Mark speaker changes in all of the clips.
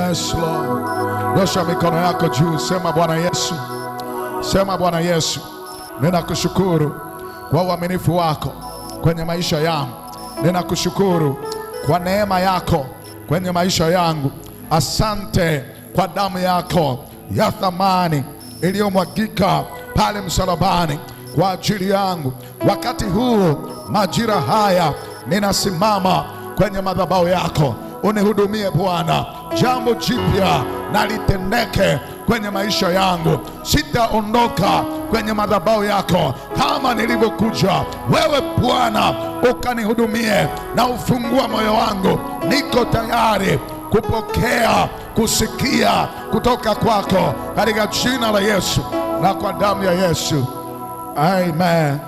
Speaker 1: Yes Lord. Nyosha mikono yako juu, sema Bwana Yesu. Sema Bwana Yesu, ninakushukuru kwa uaminifu wako kwenye maisha yangu. Ninakushukuru kwa neema yako kwenye maisha yangu. Asante kwa damu yako ya thamani iliyomwagika pale msalabani kwa ajili yangu. Wakati huu, majira haya, ninasimama kwenye madhabahu yako. Unihudumie Bwana, jambo jipya na litendeke kwenye maisha yangu. Sitaondoka kwenye madhabahu yako kama nilivyokuja. Wewe Bwana ukanihudumie na ufungua moyo wangu. Niko tayari kupokea, kusikia kutoka kwako, katika jina la Yesu na kwa damu ya Yesu. Amen.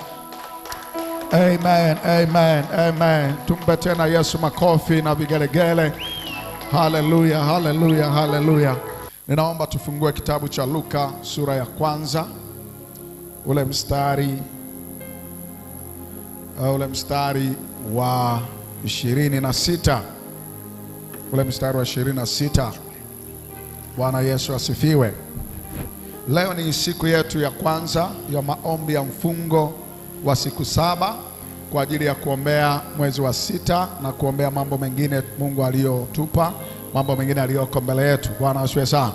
Speaker 1: Amen, amen, amen. Tumpe tena Yesu makofi na vigelegele. Haleluya, haleluya, haleluya. Ninaomba tufungue kitabu cha Luka sura ya kwanza, ule mstari wa 26. Ule mstari wa 26. Bwana Yesu asifiwe. Leo ni siku yetu ya kwanza ya maombi ya mfungo wa siku 7 kwa ajili ya kuombea mwezi wa 6 na kuombea mambo mengine Mungu aliyotupa, mambo mengine aliyoko mbele yetu. Bwana asifiwe sana.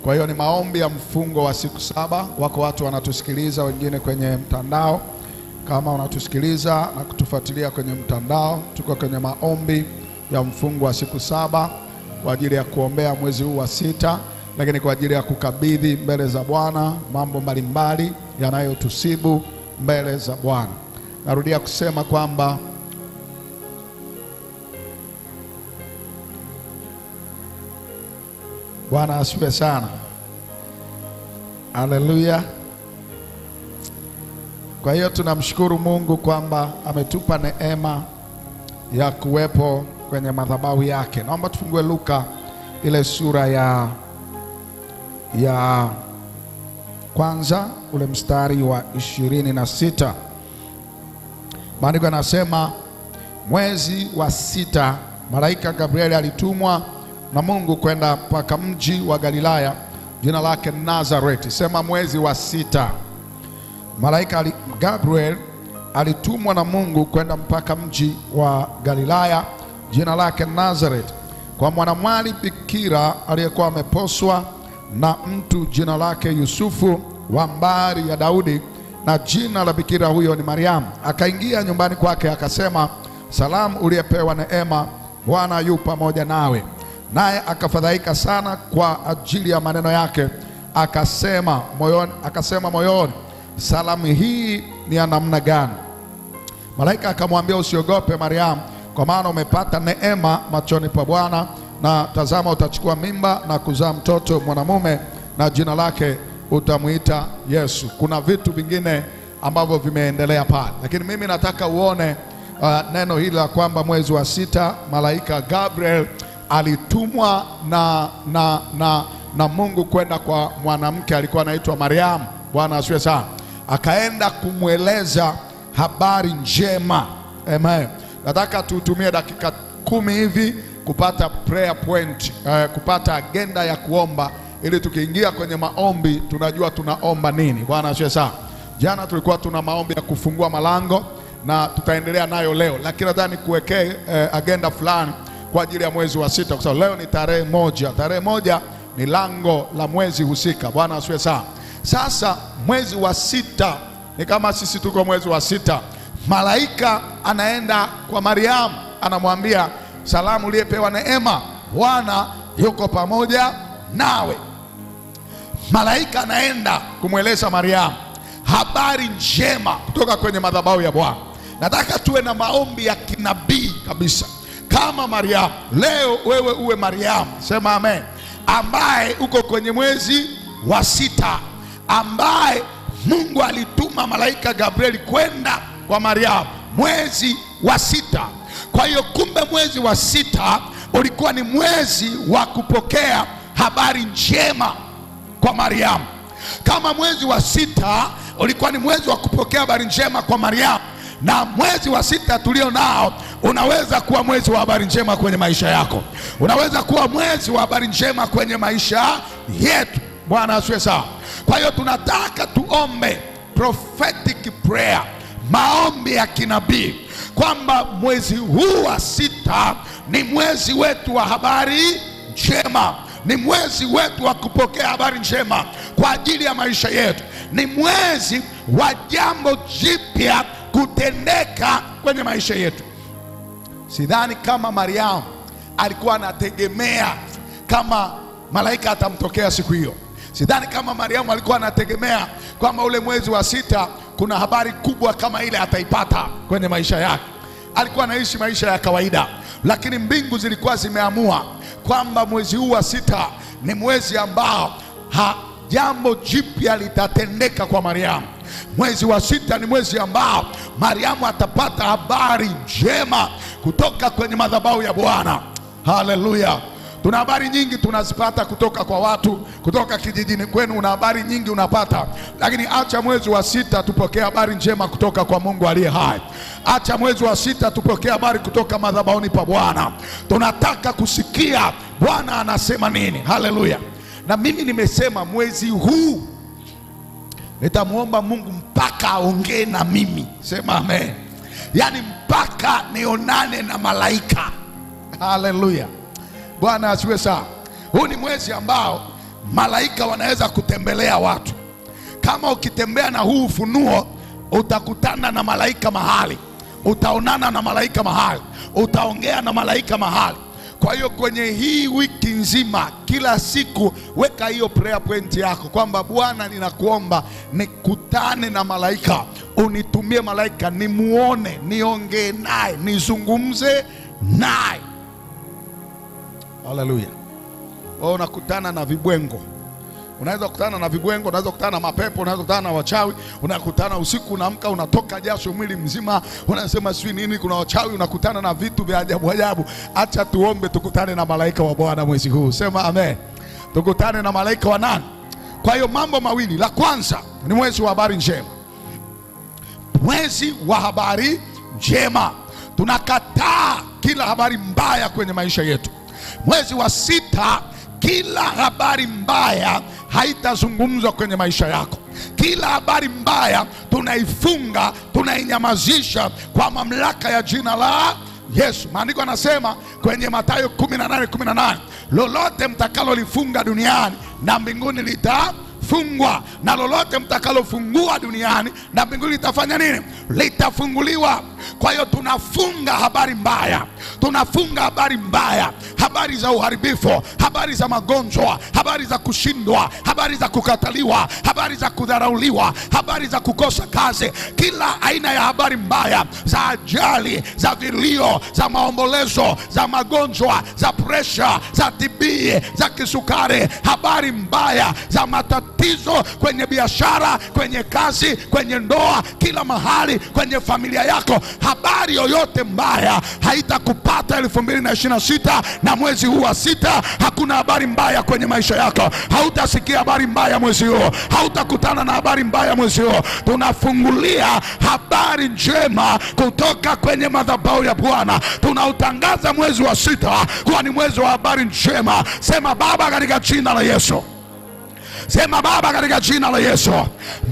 Speaker 1: Kwa hiyo ni maombi ya mfungo wa siku 7. Wako watu wanatusikiliza wengine kwenye mtandao. Kama unatusikiliza na kutufuatilia kwenye mtandao, tuko kwenye maombi ya mfungo wa siku 7 kwa ajili ya kuombea mwezi huu wa 6, lakini kwa ajili ya kukabidhi mbele za Bwana mambo mbalimbali yanayotusibu mbele za Bwana. Narudia kusema kwamba Bwana asifiwe sana. Haleluya. Kwa hiyo tunamshukuru Mungu kwamba ametupa neema ya kuwepo kwenye madhabahu yake. Naomba tufungue Luka ile sura ya kwanza, ule mstari wa 26. Maandiko yanasema, mwezi wa 6 malaika Gabrieli alitumwa na Mungu kwenda mpaka mji wa Galilaya jina lake Nazareti. Sema mwezi wa 6. Malaika Gabriel alitumwa na Mungu kwenda mpaka mji wa Galilaya jina lake Nazareti, kwa mwanamwali bikira aliyekuwa ameposwa na mtu jina lake Yusufu wa mbari ya Daudi, na jina la bikira huyo ni Mariamu. Akaingia nyumbani kwake akasema, salamu uliyepewa neema, Bwana yu pamoja nawe. Naye akafadhaika sana kwa ajili ya maneno yake, akasema moyoni, salamu hii ni ya namna gani? Malaika akamwambia, usiogope Mariamu, kwa maana umepata neema machoni pa Bwana, na tazama, utachukua mimba na kuzaa mtoto mwanamume, na jina lake utamuita Yesu. Kuna vitu vingine ambavyo vimeendelea pale, lakini mimi nataka uone neno hili la kwamba mwezi wa 6 malaika Gabriel alitumwa na Mungu kwenda kwa mwanamke alikuwa anaitwa Mariamu. Bwana asifiwe sana. Akaenda kumweleza habari njema. Amen. Nataka tutumie dakika 10 hivi kupata prayer point, kupata agenda ya kuomba, ili tukiingia kwenye maombi tunajua tunaomba nini. Bwana asifiwe sana. Jana tulikuwa tuna maombi ya kufungua malango na tutaendelea nayo leo, lakini nadhani kuwekea agenda fulani kwa ajili ya mwezi wa 6, kwa sababu leo ni tarehe 1. Tarehe 1 ni lango la mwezi husika. Bwana asifiwe sana. Sasa mwezi wa 6 ni kama sisi tuko mwezi wa 6. Malaika anaenda kwa Mariamu, anamwambia, salamu uliyepewa neema, Bwana yuko pamoja nawe. Malaika anaenda kumweleza Mariamu habari njema kutoka kwenye madhabahu ya Bwana. Nataka tuwe na maombi ya kinabii kabisa kama Mariamu. Leo wewe uwe Mariamu, sema amen, ambaye uko kwenye mwezi wa 6, ambaye Mungu alituma malaika Gabrieli kwenda kwa Mariamu mwezi wa 6. Kwa hiyo kumbe mwezi wa 6 ulikuwa ni mwezi wa kupokea habari njema kwa Mariamu. Kama mwezi wa 6 ulikuwa ni mwezi wa kupokea habari njema kwa Mariamu, na mwezi wa 6 tulio nao unaweza kuwa mwezi wa habari njema kwenye maisha yako. Unaweza kuwa mwezi wa habari njema kwenye maisha yetu. Bwana asifiwe sana. Kwa hiyo tunataka tuombe prophetic prayer, maombi ya kinabii, kwamba mwezi huu wa 6 ni mwezi wetu wa habari njema, ni mwezi wetu wa kupokea habari njema kwa ajili ya maisha yetu, ni mwezi wa jambo jipya kutendeka kwenye maisha yetu. Sidhani kama Mariamu alikuwa anategemea kama malaika atamtokea siku hiyo. Sidhani kama Mariamu alikuwa anategemea kwamba ule mwezi wa 6 kuna habari kubwa kama ile ataipata kwenye maisha yake. Alikuwa anaishi maisha ya kawaida, lakini mbingu zilikuwa zimeamua kwamba mwezi huu wa 6 ni mwezi ambao jambo jipya litatendeka kwa Mariamu. Mwezi wa 6 ni mwezi ambao Mariamu atapata habari njema kutoka kwenye madhabahu ya Bwana. Haleluya. Tuna habari nyingi tunazipata kutoka kwa watu, kutoka kijijini kwenu, una habari nyingi unapata, lakini acha mwezi wa 6 tupokee habari njema kutoka kwa Mungu aliye hai. Acha mwezi wa 6 tupokee habari kutoka madhabahuni pa Bwana. Tunataka kusikia Bwana anasema nini. Haleluya. Na mimi nimesema mwezi huu nitamwomba Mungu mpaka aongee na mimi. Sema amen. Yaani mpaka nionane na malaika. Haleluya. Bwana asiwe sawa. Huu ni mwezi ambao malaika wanaweza kutembelea watu. Kama ukitembea na huu ufunuo, utakutana na malaika mahali, utaonana na malaika mahali, utaongea na malaika mahali. Kwa hiyo kwenye hii wiki nzima, kila siku weka hiyo prayer point yako kwamba Bwana, ninakuomba nikutane na malaika, unitumie malaika, nimuone, niongee naye, nizungumze naye. Haleluya. Wewe unakutana na vibwengo. Unaweza kukutana na vibwengo, unaweza kukutana na mapepo, unaweza kukutana na wachawi, unakutana usiku unaamka unatoka jasho mwili mzima, unasema sijui nini, kuna wachawi, unakutana na vitu vya ajabu ajabu. Acha tuombe tukutane na malaika wa Bwana mwezi huu. Sema amen. Tukutane na malaika wa nani? Kwa hiyo mambo mawili. La kwanza ni mwezi wa habari njema. Mwezi wa habari njema. Tunakataa kila habari mbaya kwenye maisha yetu. Mwezi wa 6 kila habari mbaya haitazungumzwa kwenye maisha yako. Kila habari mbaya tunaifunga, tunainyamazisha kwa mamlaka ya jina la Yesu. Maandiko yanasema kwenye Mathayo 18:18, lolote mtakalolifunga duniani na mbinguni litafungwa, na lolote mtakalofungua duniani na mbinguni litafanya nini? Litafunguliwa. Kwa hiyo tunafunga habari mbaya, tunafunga habari mbaya, habari za uharibifu, habari za magonjwa, habari za kushindwa, habari za kukataliwa, habari za kudharauliwa, habari za kukosa kazi, kila aina ya habari mbaya, za ajali, za vilio, za maombolezo, za magonjwa, za presha, za TB, za kisukari, habari mbaya za matatizo kwenye biashara, kwenye kazi, kwenye ndoa, kila mahali, kwenye familia yako. Habari yoyote mbaya haitakupata 2026, na mwezi huu wa 6 hakuna habari mbaya kwenye maisha yako. Hautasikia habari mbaya mwezi huu, hautakutana na habari mbaya mwezi huu. Tunafungulia habari njema kutoka kwenye madhabahu ya Bwana. Tunautangaza mwezi wa 6 kuwa ni mwezi wa habari njema. Sema Baba, katika jina la Yesu. Sema Baba, katika jina la Yesu,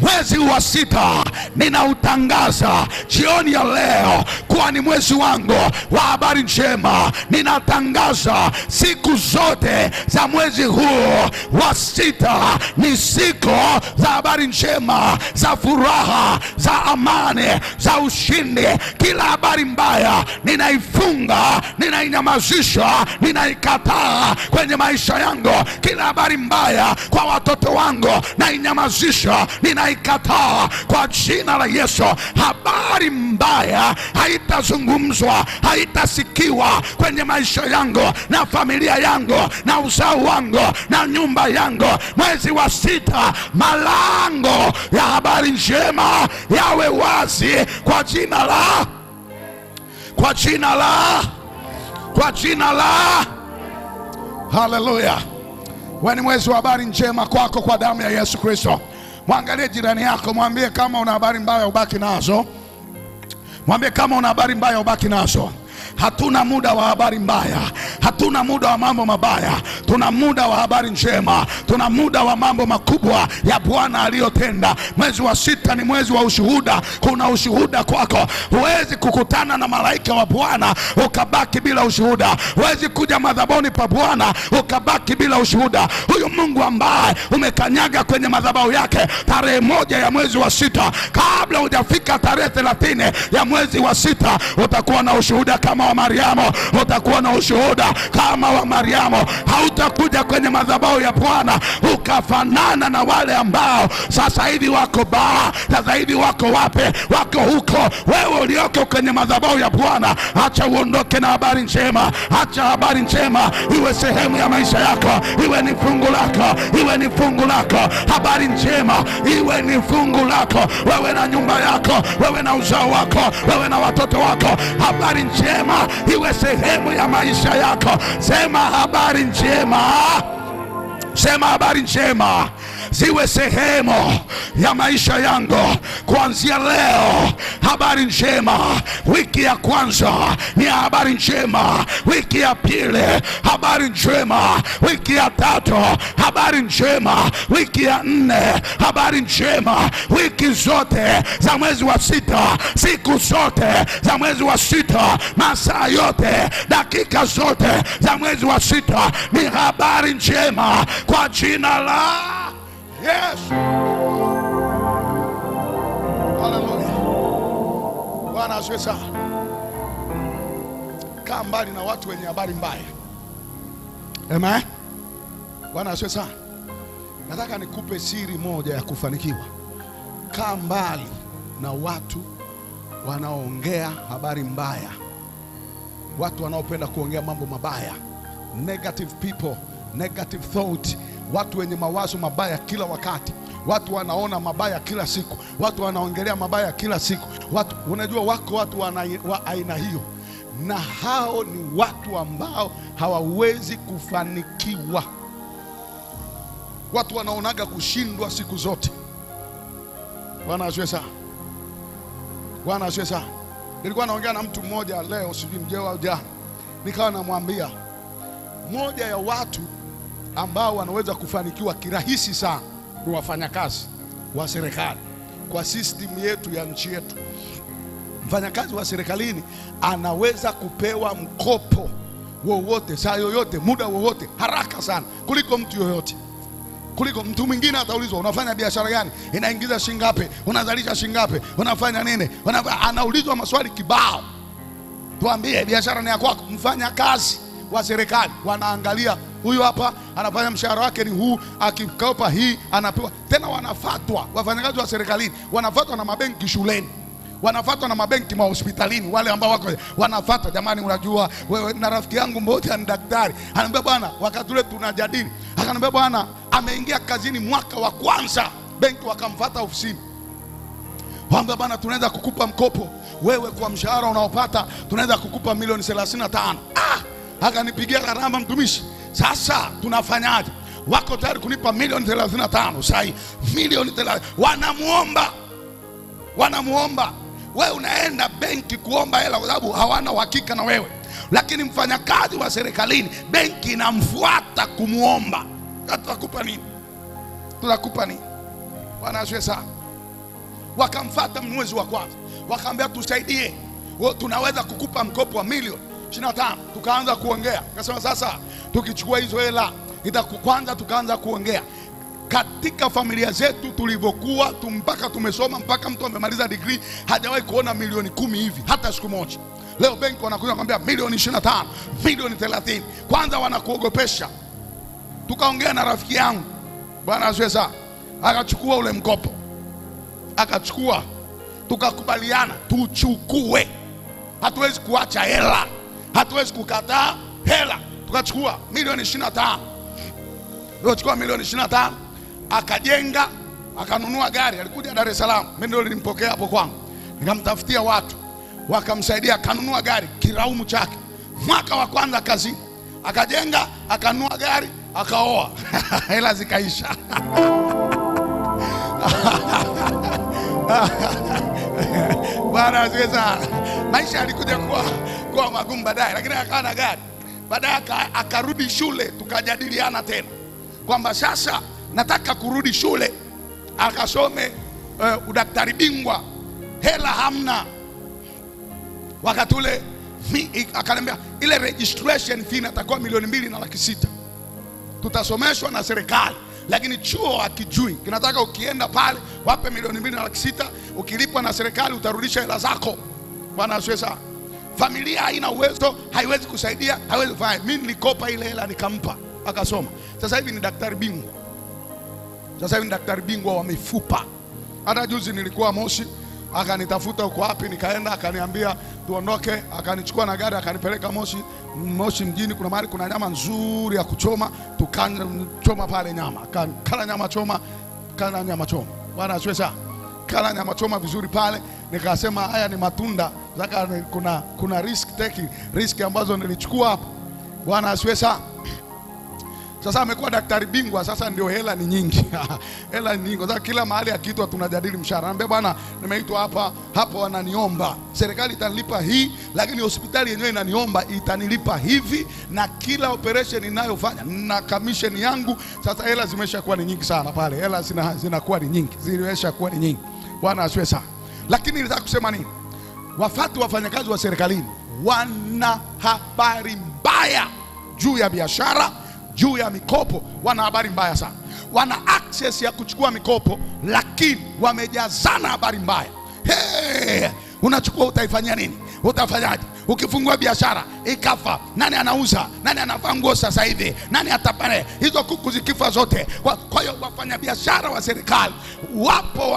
Speaker 1: mwezi wa 6 ninautangaza jioni ya leo kuwa ni mwezi wangu wa habari njema. Ninatangaza siku zote za mwezi huu wa 6 ni siku za habari njema, za furaha, za amani, za ushindi. Kila habari mbaya ninaifunga, ninainyamazisha, ninaikataa kwenye maisha yangu. Kila habari mbaya kwa watoto wangu nainyamazisha, ninaikataa kwa jina la Yesu. Habari mbaya haitazungumzwa, haitasikiwa kwenye maisha yangu na familia yangu na uzao wangu na nyumba yangu. Mwezi wa 6 malango ya habari njema yawe wazi kwa jina la Haleluya. Wewe ni mwezi wa habari njema kwako kwa damu ya Yesu Kristo. Mwangalie jirani yako, mwambie kama una habari mbaya ubaki nazo. Mwambie kama una habari mbaya ubaki nazo. Hatuna muda wa habari mbaya, hatuna muda wa mambo mabaya. Tuna muda wa habari njema, tuna muda wa mambo makubwa ya Bwana aliyotenda. Mwezi wa 6 ni mwezi wa ushuhuda. Kuna ushuhuda kwako. Huwezi kukutana na malaika wa Bwana ukabaki bila ushuhuda. Huwezi kuja madhabahuni pa Bwana ukabaki bila ushuhuda. Huyu Mungu ambaye umekanyaga kwenye madhabahu yake tarehe 1 ya mwezi wa 6, kabla hujafika tarehe 30 ya mwezi wa 6, utakuwa na ushuhuda kama wa Mariamu. Utakuwa na ushuhuda kama wa Mariamu. Hautakuja kwenye madhabahu ya Bwana ukafanana na wale ambao sasa hivi wako baa, sasa hivi wako wape, wako huko. Wewe ulioko kwenye madhabahu ya Bwana, acha uondoke na habari njema. Acha habari njema iwe sehemu ya maisha yako, iwe ni fungu lako, iwe ni fungu lako. Habari njema iwe ni fungu lako, wewe na nyumba yako, wewe na uzao wako, wewe na watoto wako. Habari njema iwe sehemu ya maisha yako. Sema habari njema. Sema habari njema ziwe sehemu ya maisha yangu kuanzia leo. Habari njema, wiki ya kwanza ni habari njema, wiki ya pili habari njema, wiki ya 3 habari njema, wiki ya 4 habari njema, wiki zote za mwezi wa 6, siku zote za mwezi wa 6, masaa yote, dakika zote za mwezi wa 6 ni habari njema kwa jina la Yesu. Haleluya. Bwana asifiwe sana. Kaa mbali na watu wenye habari mbaya. Amen. Bwana asifiwe sana. Nataka nikupe siri moja ya kufanikiwa. Kaa mbali na watu wanaoongea habari mbaya, watu wanaopenda kuongea mambo mabaya, negative people, negative thought, watu wenye mawazo mabaya kila wakati, watu wanaona mabaya kila siku, watu wanaongelea mabaya kila siku. Watu, unajua wako watu wa aina hiyo, na hao ni watu ambao hawawezi kufanikiwa. Watu wanaonaga kushindwa siku zote. Bwana asifiwe sana. Bwana asifiwe sana. Nilikuwa naongea na mtu mmoja leo, sijui mjeo au jana, nikawa namwambia moja ya watu ambao wanaweza kufanikiwa kirahisi sana ni wafanyakazi wa serikali. Kwa system yetu ya nchi yetu, mfanyakazi wa serikalini anaweza kupewa mkopo wowote, saa yoyote, muda wowote, haraka sana kuliko mtu yoyote. Kuliko mtu mwingine ataulizwa unafanya biashara gani, inaingiza shilingi ngapi, unazalisha shilingi ngapi, unafanya nini, anaulizwa maswali kibao. Tuambie biashara ni ya kwako. Mfanyakazi wa serikali wanaangalia, huyu hapa anafanya mshahara wake ni huu, akikopa hii anapewa. Tena wanafatwa, wafanyakazi wa serikalini wanafatwa na mabenki shuleni, wanafatwa na mabenki mahospitalini. Wale ambao wako wanafatwa, jamani, unajua wewe, na rafiki yangu mmoja ni daktari, ananiambia bwana, wakati ule tunajadili, akaniambia bwana, ameingia kazini mwaka wa kwanza, benki wakamfuata ofisini, waambia bwana, tunaweza kukupa mkopo wewe, kwa mshahara unaopata tunaweza kukupa milioni 35. Akanipigia gharama mtumishi, sasa tunafanyaje? Wako tayari kunipa milioni 35 sasa, milioni 30. Wanamuomba. Wewe unaenda benki kuomba hela kwa sababu hawana uhakika na wewe, lakini mfanyakazi wa serikalini benki inamfuata kumuomba. Tutakupa nini? Tutakupa nini? Bwana asifiwe sana. Wakamfuata mwezi wa kwanza, wakaambia tusaidie, tunaweza kukupa mkopo wa milioni 25. Tukaanza kuongea, akasema sasa tukichukua hizo hela kwanza, tukaanza kuongea katika familia zetu tulivyokuwa mpaka tumesoma, mpaka mtu amemaliza degree hajawahi kuona milioni 10 hivi hata siku moja. Leo benki wanakuja kwambia milioni 25, milioni 30. Kwanza wanakuogopesha. Tukaongea na rafiki yangu, bwana asifiwe sana, akachukua ule mkopo, akachukua, tukakubaliana tuchukue, hatuwezi kuacha hela, hatuwezi kukataa hela. Tukachukua milioni 25. Tukachukua milioni 25, akajenga, akanunua gari. Alikuja Dar es Salaam, mimi ndio nilimpokea hapo kwangu, nikamtafutia watu wakamsaidia, akanunua gari kiraumu chake. Mwaka wa kwanza kazi, akajenga, akanunua gari, akaoa. Hela zikaisha. Bwana asifiwe sana. Maisha yalikuja kuwa magumu baadaye, lakini akawa na gari. Baadaye akarudi shule, tukajadiliana tena kwamba sasa nataka kurudi shule akasome udaktari bingwa. Hela hamna. Wakati ule akaniambia ile registration fee inatakuwa 2,260,000. Tutasomeshwa na serikali, lakini chuo hakijui. Kinataka ukienda pale wape 2,260,000, ukilipwa na serikali utarudisha hela zako. Bwana asifiwe sana. Familia haina uwezo, haiwezi kusaidia, haiwezi kufanya. Mimi nilikopa ile hela nikampa, akasoma. Sasa hivi ni daktari bingwa. Sasa hivi ni daktari bingwa wa mifupa. Hata juzi nilikuwa Moshi, akanitafuta uko wapi, nikaenda, akaniambia tuondoke, akanichukua na gari akanipeleka Moshi mjini. Kuna mahali kuna nyama nzuri ya kuchoma, tukachoma pale nyama, kala nyama choma. Bwana asifiwe sana. Kala nyama choma vizuri pale. Nikasema haya ni matunda, zaka kuna risk ambazo nilichukua hapa. Bwana asifiwe sana. Sasa amekuwa daktari bingwa, sasa ndio hela ni nyingi. Hela ni nyingi. Sasa kila mahali akiitwa tunajadili mshahara. Anambia bwana, nimeitwa hapa wananiomba. Serikali itanilipa hii, lakini hospitali yenyewe inaniomba itanilipa hivi, na kila operation ninayofanya na commission yangu. Sasa hela zimeshakuwa ni nyingi sana pale. Hela zinakuwa ni nyingi. Zimeshakuwa ni nyingi. Bwana asifiwe sana. Lakini nataka kusema nini? Wafanyakazi wa serikalini wana habari mbaya juu ya biashara, juu ya mikopo. Wana habari mbaya sana. Wana access ya kuchukua mikopo, lakini wamejazana habari mbaya. Unachukua utaifanyia nini? Utafanyaje? Ukifungua biashara ikafa, nani anauza? Nani anavaa nguo sasa hivi? Nani atapane? Hizo kuku zikifa zote. Kwa hiyo wafanya biashara wa serikali wapo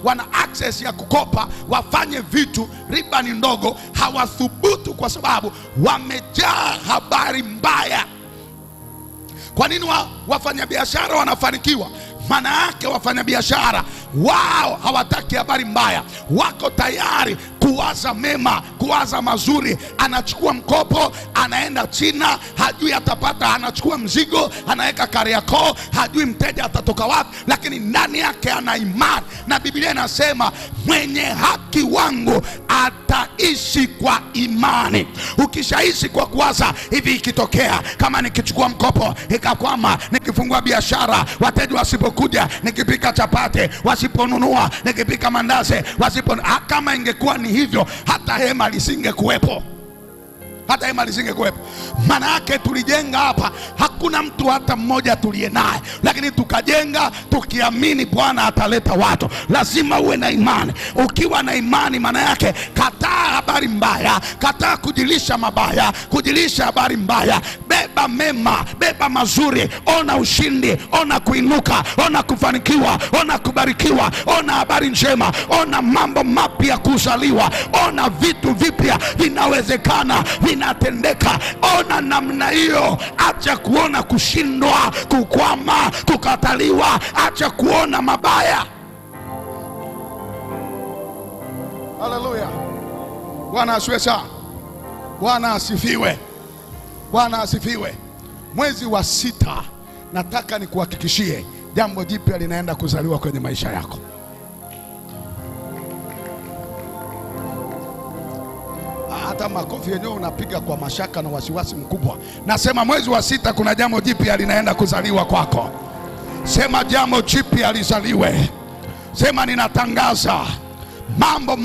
Speaker 1: wana access ya kukopa, wafanye vitu, riba ni ndogo, hawathubutu kwa sababu wamejaa habari mbaya. Kwa nini wafanyabiashara wanafanikiwa? Maana yake wafanyabiashara wao hawataki habari mbaya, wako tayari kuwaza mema, kuwaza mazuri. Anachukua mkopo, anaenda China, hajui atapata, anachukua mzigo, anaweka Kariakoo, hajui mteja atatoka wapi, lakini ndani yake ana imani. Na Biblia inasema mwenye haki wangu ataishi kwa imani. Ukishaishi kwa kuwaza hivi, ikitokea kama nikichukua mkopo ikakwama, nikifungua biashara wateja wasipokuja, nikipika chapati wasiponunua, nikipika mandazi kama ingekuwa ni hivyo, hata hema lisingekuwepo. Maana yake tulijenga hapa, hakuna mtu hata mmoja tuliye naye, lakini tukajenga tukiamini Bwana ataleta watu. Lazima uwe na imani. Ukiwa na imani, maana yake kataa habari mbaya, kataa kujilisha mabaya, kujilisha habari mbaya. Beba mema, beba mazuri. Ona ushindi, ona kuinuka, ona kufanikiwa, ona kubarikiwa, ona habari njema, ona mambo mapya kuzaliwa, ona vitu vipya vinawezekana, vinatendeka. Ona namna hiyo. Acha kuona kushindwa, kukwama, kukataliwa. Acha kuona mabaya. Haleluya. Bwana asifiwe sana. Bwana asifiwe. Bwana asifiwe. Mwezi wa 6 nataka nikuhakikishie jambo jipya linaenda kuzaliwa kwenye maisha yako. Hata makofi yenyewe unapiga kwa mashaka na wasiwasi mkubwa. Nasema mwezi wa 6 kuna jambo jipya linaenda kuzaliwa kwako. Sema jambo jipya lizaliwe. Sema ninatangaza mambo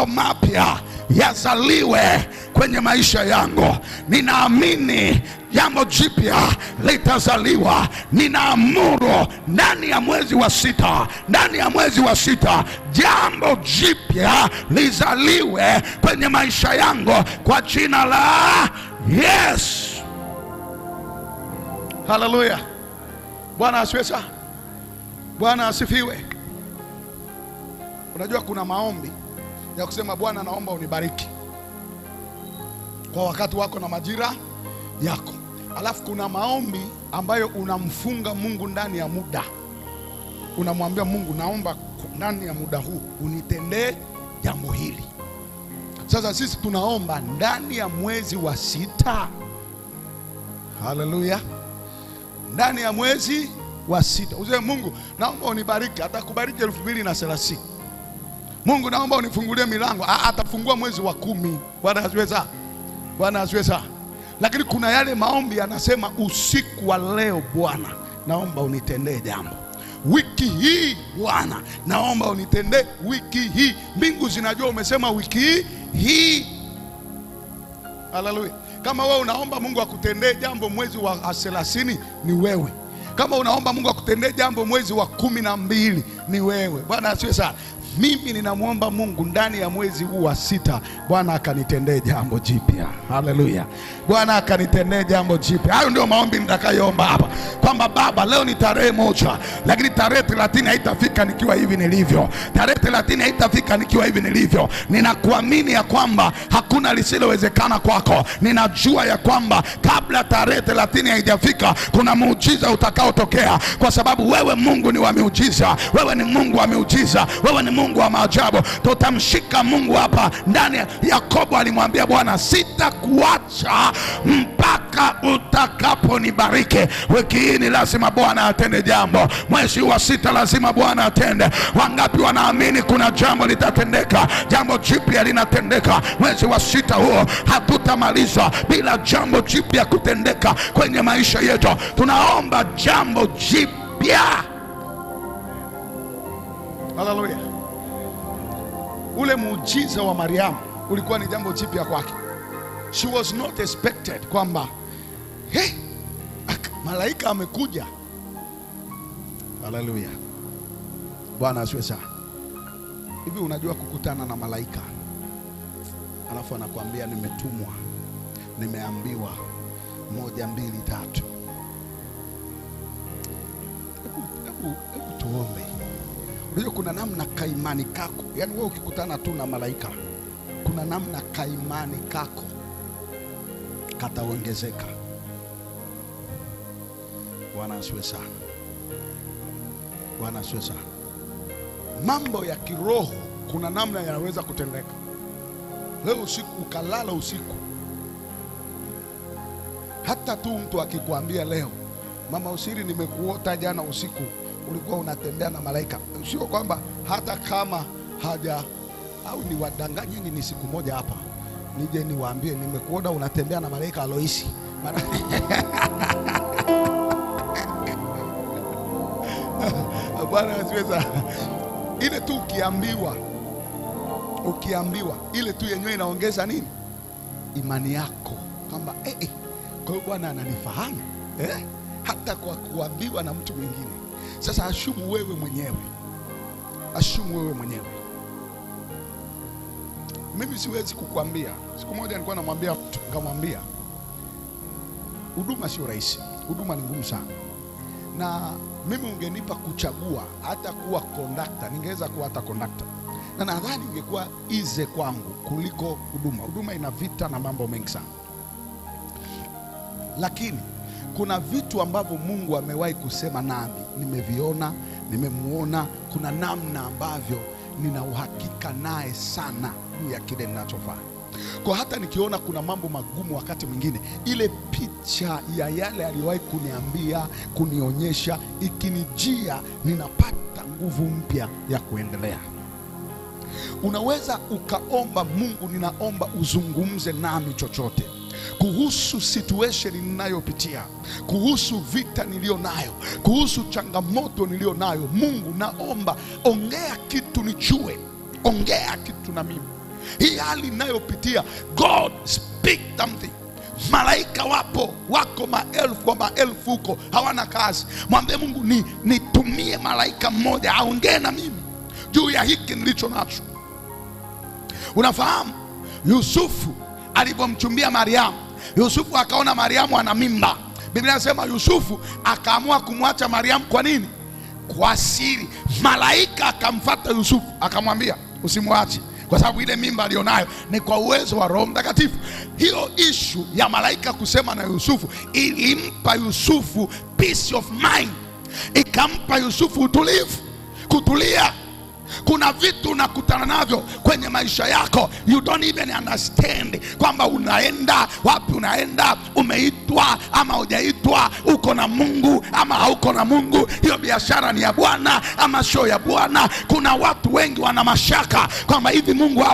Speaker 1: mapya yazaliwe kwenye maisha yangu. Ninaamini jambo jipya litazaliwa. Ninaamuru ndani ya mwezi wa 6, jambo jipya lizaliwe kwenye maisha yangu kwa jina la Yes. Haleluya. Bwana asifiwe sana. Bwana asifiwe. Unajua kuna maombi ya kusema Bwana naomba unibariki kwa wakati wako na majira yako. Alafu kuna maombi ambayo unamfunga Mungu ndani ya muda. Unamwambia Mungu, naomba ndani ya muda huu unitendee jambo hili. Sasa sisi tunaomba ndani ya mwezi wa 6. Haleluya. Ndani ya mwezi wa 6. Useme Mungu naomba unibariki, atakubariki 2030. Mungu naomba unifungulie milango. Atafungua mwezi wa 10. Bwana asifiwe sana. Bwana asifiwe sana. Lakini kuna yale maombi yanasema usiku wa leo, Bwana naomba unitendee jambo. Wiki hii Bwana naomba unitendee wiki hii. Mbingu zinajua umesema wiki hii. Haleluya. Kama wewe unaomba Mungu akutendee jambo mwezi wa 30 ni wewe. Kama unaomba Mungu akutendee jambo mwezi wa 12 ni wewe. Bwana asifiwe sana. Mimi ninamwomba Mungu ndani ya mwezi huu wa 6, Bwana akanitendee jambo jipya. Haleluya. Bwana akanitendee jambo jipya. Hayo ndio maombi nitakayoomba hapa, kwamba Baba, leo ni tarehe 1, lakini tarehe 30 haitafika nikiwa hivi nilivyo. Tarehe 30 haitafika nikiwa hivi nilivyo. Ninakuamini ya kwamba hakuna lisilowezekana kwako. Ninajua ya kwamba kabla tarehe 30 haijafika kuna muujiza utakaotokea, kwa sababu wewe Mungu ni wa miujiza. Wewe ni Mungu wa miujiza. Wewe ni Mungu wa maajabu. Tutamshika Mungu hapa ndani. Yakobo alimwambia Bwana, sitakuacha mpaka utakaponibariki. Wiki hii ni lazima Bwana atende jambo. Mwezi wa 6 lazima Bwana atende. Wangapi wanaamini kuna jambo litatendeka? Jambo jipya linatendeka mwezi wa 6 huo. Hatutamaliza bila jambo jipya kutendeka kwenye maisha yetu. Tunaomba jambo jipya. Haleluya. Ule muujiza wa Mariamu ulikuwa ni jambo jipya kwake. She was not expected kwamba malaika amekuja. Haleluya. Bwana asifiwe sana. Hivi unajua kukutana na malaika alafu anakuambia nimetumwa, nimeambiwa 1, 2, 3. Hebu tuombe. Unajua kuna namna kaimani kako, yaani wewe ukikutana tu na malaika, kuna namna kaimani kako kataongezeka. Bwana asifiwe sana. Bwana asifiwe sana. Mambo ya kiroho kuna namna yanaweza kutendeka. Leo usiku ukalala usiku, hata tu mtu akikwambia leo, mama Usiri, nimekuota jana usiku ulikuwa unatembea na malaika. Sio kwamba hata kama haja au ni wadanganyeni, ni siku moja hapa nije niwaambie nimekuona unatembea na malaika Aloisi. Bwana asifiwe sana. Ile tu ukiambiwa ile tu yenyewe inaongeza nini? Imani yako kwamba kwa hiyo Bwana ananifahamu hata kwa kuambiwa na mtu mwingine. Sasa ashumu wewe mwenyewe. Mimi siwezi kukuambia. Siku moja nilikuwa namwambia mtu, nikamwambia huduma sio rahisi, huduma ni ngumu sana, na mimi ungenipa kuchagua hata kuwa kondakta, ningeweza kuwa hata kondakta, na nadhani ingekuwa easy kwangu kuliko huduma. Huduma ina vita na mambo mengi sana, lakini kuna vitu ambavyo Mungu amewahi kusema nami, nimeviona, nimemuona. Kuna namna ambavyo nina uhakika naye sana juu ya kile ninachofanya. Kwa hata nikiona kuna mambo magumu wakati mwingine, ile picha ya yale aliyowahi kuniambia, kunionyesha, ikinijia, ninapata nguvu mpya ya kuendelea. Unaweza ukaomba Mungu, ninaomba uzungumze nami chochote kuhusu situation ninayopitia, kuhusu vita nilio nayo, kuhusu changamoto nilio nayo. Mungu, naomba ongea kitu nijue, ongea kitu na mimi. Hii hali ninayopitia, God speak something. Malaika wako maelfu kwa maelfu huko, hawana kazi. Mwambie Mungu, nitumie malaika mmoja aongee na mimi juu ya hiki nilicho nacho. Unafahamu Yusufu alipomchumbia Mariamu, Yusufu akaona Mariamu ana mimba. Biblia inasema Yusufu akaamua kumwacha Mariamu. Kwa nini? Kwa siri. Malaika akamfuata Yusufu akamwambia usimwache, kwa sababu ile mimba alionayo ni kwa uwezo wa Roho Mtakatifu. Hiyo ishu ya malaika kusema na Yusufu ilimpa Yusufu peace of mind, ikampa Yusufu utulivu, kutulia. Kuna vitu unakutana navyo kwenye maisha yako, you don't even understand kwamba unaenda wapi, unaenda umeitwa ama hujaitwa, uko na Mungu ama hauko na Mungu, hiyo biashara ni ya Bwana ama sio ya Bwana. Kuna watu wengi wana mashaka kwamba hivi Mungu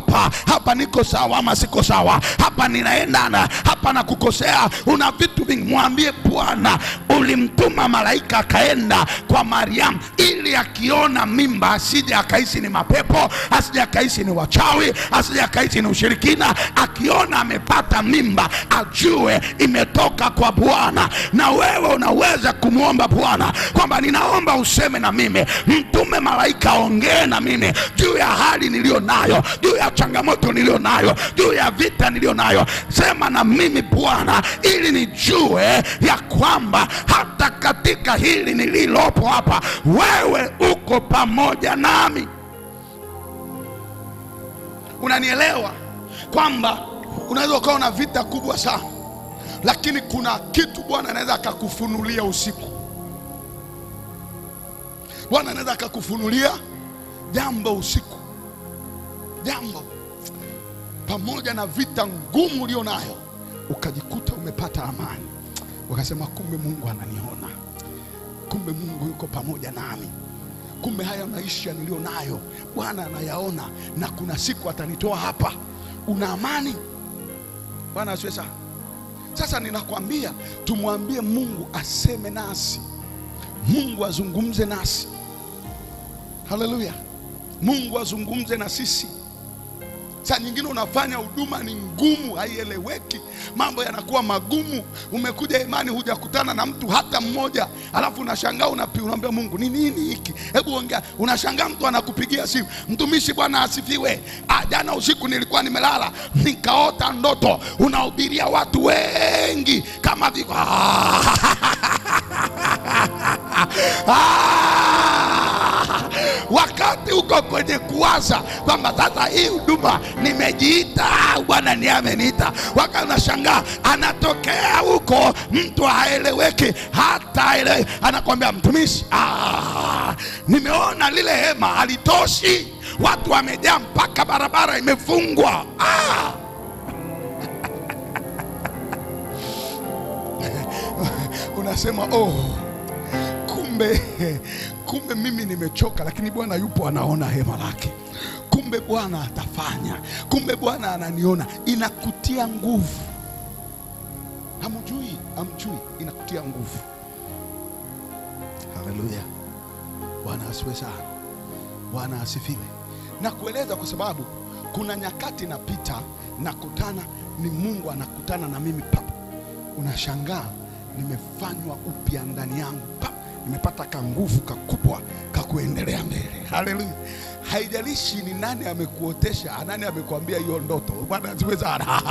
Speaker 1: hapa niko sawa ama siko sawa, hapa ninaenda na hapa na kukosea. Una vitu vingi. Mwambie Bwana, ulimtuma malaika akaenda kwa Mariamu ili akiona mimba asije akahisi ni mapepo, asije akahisi ni wachawi, asije akahisi ni ushirikina. Akiona amepata mimba ajue imetoka kwa Bwana. Na wewe unaweza kumwomba Bwana kwamba ninaomba useme na mimi, mtume malaika aongee na mimi juu ya hali niliyo nayo, juu ya changamoto niliyo nayo, juu ya vita niliyo nayo. Sema na mimi Bwana, ili nijue ya kwamba hata katika hili nililopo hapa wewe uko pamoja nami. Unanielewa kwamba unaweza ukawa na vita kubwa sana, lakini kuna kitu Bwana anaweza akakufunulia usiku. Bwana anaweza akakufunulia jambo usiku, jambo pamoja na vita ngumu ulio nayo, ukajikuta umepata amani, ukasema kumbe Mungu ananiona, kumbe Mungu yuko pamoja nami, kumbe haya maisha nilio nayo Bwana anayaona, na kuna siku atanitoa hapa. Una amani. Bwana asifiwe sana. Sasa ninakwambia tumwambie Mungu aseme nasi, Mungu azungumze nasi. Haleluya. Mungu azungumze na sisi. Saa nyingine unafanya huduma ni ngumu, haieleweki, mambo yanakuwa magumu. Umekuja imani, hujakutana na mtu hata mmoja, alafu unashangaa unaambia Mungu ni nini hiki? Hebu ongea. Unashangaa mtu anakupigia simu, mtumishi Bwana asifiwe, jana usiku nilikuwa nimelala nikaota ndoto unahubiria watu wengi kama viko wakati uko kwenye kuwaza kwamba sasa hii huduma nimejiita, Bwana ndiye ameniita. Wakati unashangaa anatokea huko mtu haeleweki, hata haeleweki, anakuambia mtumishi, nimeona lile hema halitoshi, watu wamejaa mpaka barabara imefungwa. Unasema kumbe mimi nimechoka, lakini Bwana yupo anaona hema lake. Kumbe Bwana atafanya, kumbe Bwana ananiona. Inakutia nguvu. Hamjui, inakutia nguvu. Haleluya. Bwana asifiwe sana. Bwana asifiwe. Na kueleza kwa sababu kuna nyakati napita nakutana ni Mungu anakutana na mimi papo. Unashangaa nimefanywa upya ndani yangu papo. Nimepata kanguvu kakubwa kakuendelea mbele. Haleluya. Haijalishi ni nani amekuotesha, nani amekuambia hiyo ndoto. Bwana asifiwe sana.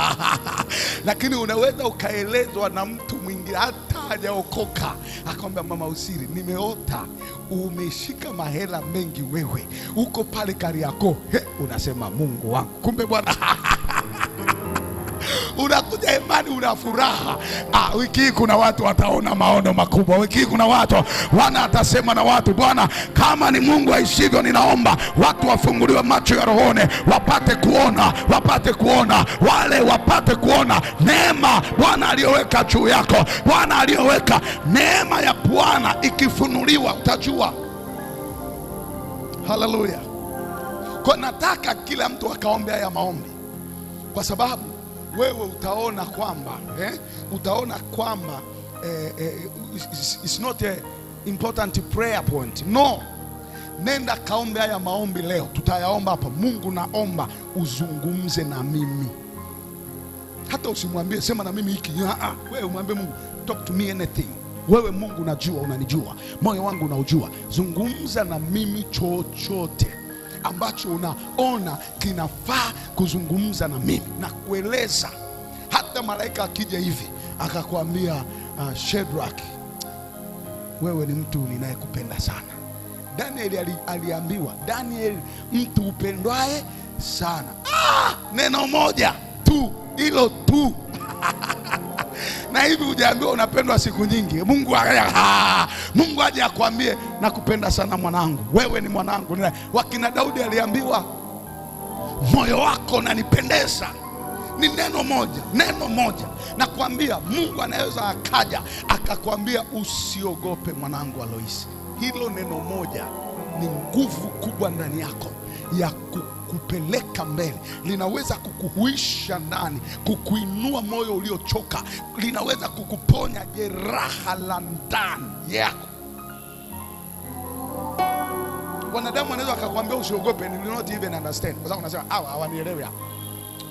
Speaker 1: Lakini unaweza ukaelezwa na mtu mwingine hata hajaokoka, akamwambia mama Usiri, nimeota umeshika mahela mengi, wewe uko pale Kariakoo. Unasema Mungu wangu, kumbe Bwana unakuja imani, una furaha. Wiki hii kuna watu wataona maono makubwa. Wiki hii kuna watu Bwana atasema na watu. Bwana, kama ni Mungu aishivyo, ninaomba watu wafunguliwe macho ya rohoni, wapate kuona, wale wapate kuona neema Bwana aliyoweka juu yako. Bwana aliyoweka neema ya Bwana ikifunuliwa utajua. Haleluya. Kwa nataka kila mtu akaombe haya maombi, kwa sababu wewe utaona kwamba it's not a important prayer point. No, nenda kaombe haya maombi leo, tutayaomba hapa. Mungu, naomba uzungumze na mimi. Hata usimwambie sema na mimi hiki. Wewe mwambie Mungu, talk to me anything. Wewe Mungu najua, unanijua, moyo wangu unaujua. Zungumza na mimi chochote ambacho unaona kinafaa kuzungumza na mimi na kueleza. Hata malaika akija hivi akakwambia Shadrach, wewe ni mtu ninayekupenda sana. Daniel aliambiwa, Daniel mtu upendwaye sana. Neno moja tu, hilo tu Na hivi hujaambiwa unapendwa siku nyingi, Mungu aje akwambie nakupenda sana mwanangu, wewe ni mwanangu. Wakina Daudi aliambiwa moyo wako unanipendeza. Ni neno moja. Nakwambia Mungu anaweza akaja akakwambia usiogope mwanangu Aloisi. Hilo neno moja ni nguvu kubwa ndani yako ya kukupeleka mbele. Linaweza kukuhuisha ndani, kukuinua moyo uliochoka, linaweza kukuponya jeraha la ndani yako. Wanadamu wanaweza akakwambia usiogope, you not even understand, kwa sababu unasema hawa hawanielewi,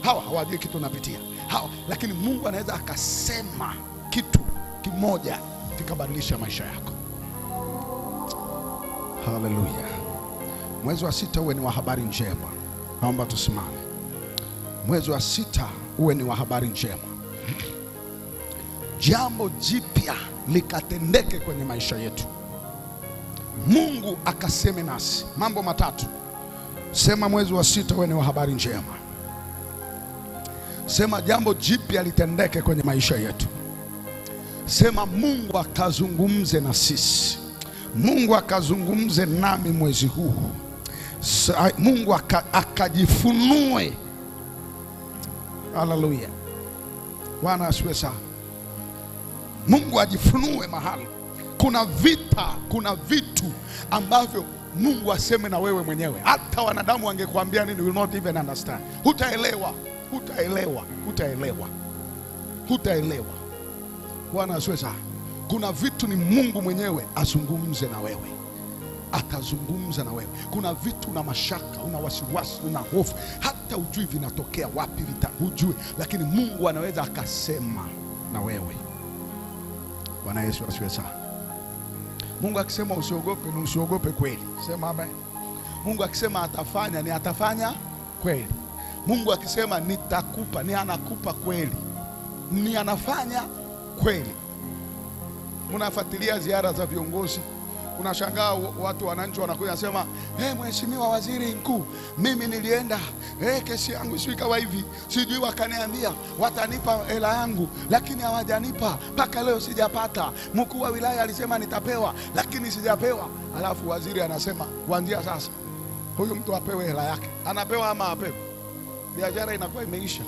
Speaker 1: hawa hawajui kitu napitia hawa. Lakini Mungu anaweza akasema kitu kimoja kikabadilisha maisha yako. Haleluya. Mwezi wa 6 uwe ni wa habari njema. Naomba tusimame. Mwezi wa 6 uwe ni wa habari njema. Jambo jipya likatendeke kwenye maisha yetu. Mungu akaseme nasi mambo matatu. Sema mwezi wa 6 uwe ni wa habari njema. Sema jambo jipya litendeke kwenye maisha yetu. Sema Mungu akazungumze na sisi. Mungu akazungumze nami mwezi huu. Mungu akajifunue. Haleluya. Bwana asifiwe sana. Mungu ajifunue mahali. Kuna vita, kuna vitu ambavyo Mungu aseme na wewe mwenyewe. Hata wanadamu wangekuambia nini, you will not even understand. Hutaelewa. Bwana asifiwe sana. Kuna vitu ni Mungu mwenyewe azungumze na wewe. Atazungumza na wewe. Kuna vitu una mashaka, una wasiwasi, una hofu, hata hujui vinatokea wapi, hujui, lakini Mungu anaweza akasema na wewe. Bwana Yesu asifiwe sana. Mungu akisema usiogope, ni usiogope kweli. Sema amen. Mungu akisema atafanya, ni atafanya kweli. Mungu akisema nitakupa, ni anakupa kweli, ni anafanya kweli. Unafuatilia ziara za viongozi, unashangaa watu, wananchi wanakuja nasema, mheshimiwa waziri mkuu, mimi nilienda kesi yangu sio ikawa hivi, sijui wakaniambia watanipa hela yangu, lakini hawajanipa mpaka leo, sijapata. Mkuu wa wilaya alisema nitapewa, lakini sijapewa. Alafu waziri anasema kuanzia sasa huyu mtu apewe hela yake. Anapewa ama apewe? Biashara inakuwa imeisha.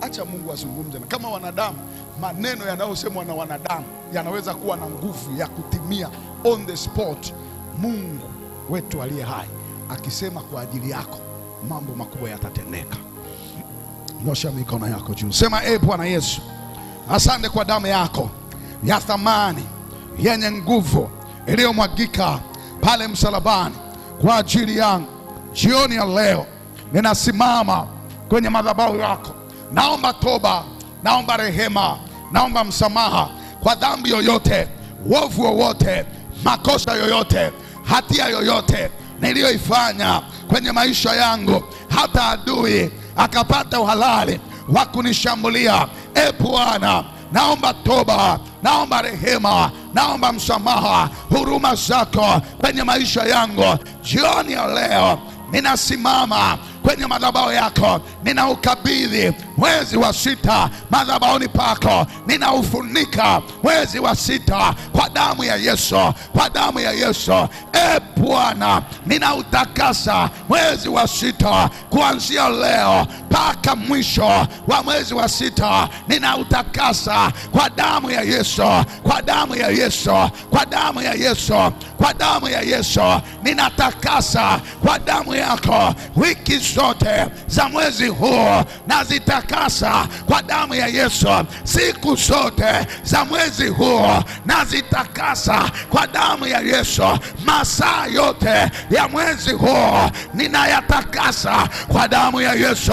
Speaker 1: Acha Mungu azungumze. Kama wanadamu, maneno yanayosemwa na wanadamu yanaweza kuwa na nguvu ya kutimia on the spot. Mungu wetu aliye hai akisema kwa ajili yako, mambo makubwa yatatendeka. Nyosha mikono yako juu. Sema Bwana Yesu, asante kwa damu yako ya thamani yenye nguvu iliyomwagika pale msalabani kwa ajili yangu. Jioni ya leo ninasimama kwenye madhabahu yako. Naomba toba, naomba rehema, naomba msamaha kwa dhambi yoyote, wovu wowote, makosa yoyote, hatia yoyote niliyoifanya kwenye maisha yangu, hata adui akapata uhalali wa kunishambulia. Bwana, naomba toba, naomba rehema, naomba msamaha, huruma zako kwenye maisha yangu. Jioni ya leo ninasimama kwenye madhabahu yako, ninaukabidhi mwezi wa 6 madhabahuni pako. Ninaufunika mwezi wa 6 kwa damu ya Yesu, kwa damu ya Yesu. Bwana, ninautakasa mwezi wa 6 kuanzia leo mpaka mwisho wa mwezi wa 6. Ninautakasa kwa damu ya Yesu, kwa damu ya Yesu, kwa damu ya Yesu, kwa damu ya Yesu. Ninatakasa kwa damu yako wiki zote za mwezi huu, nazitakasa kwa damu ya Yesu. Siku zote za mwezi huu nazitakasa kwa damu ya Yesu. Masaa yote ya mwezi huu ninayatakasa kwa damu ya Yesu.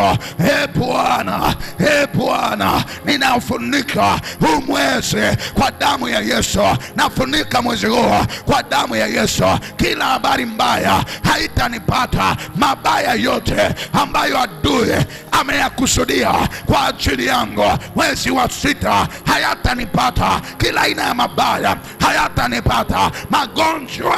Speaker 1: Bwana, ninaufunika huu mwezi kwa damu ya Yesu. Nafunika mwezi huu kwa damu ya Yesu. Kila habari mbaya haitanipata. Mabaya yote ambayo adui ameyakusudia kwa ajili yangu mwezi wa 6 hayatanipata. Kila aina ya mabaya hayatanipata. Magonjwa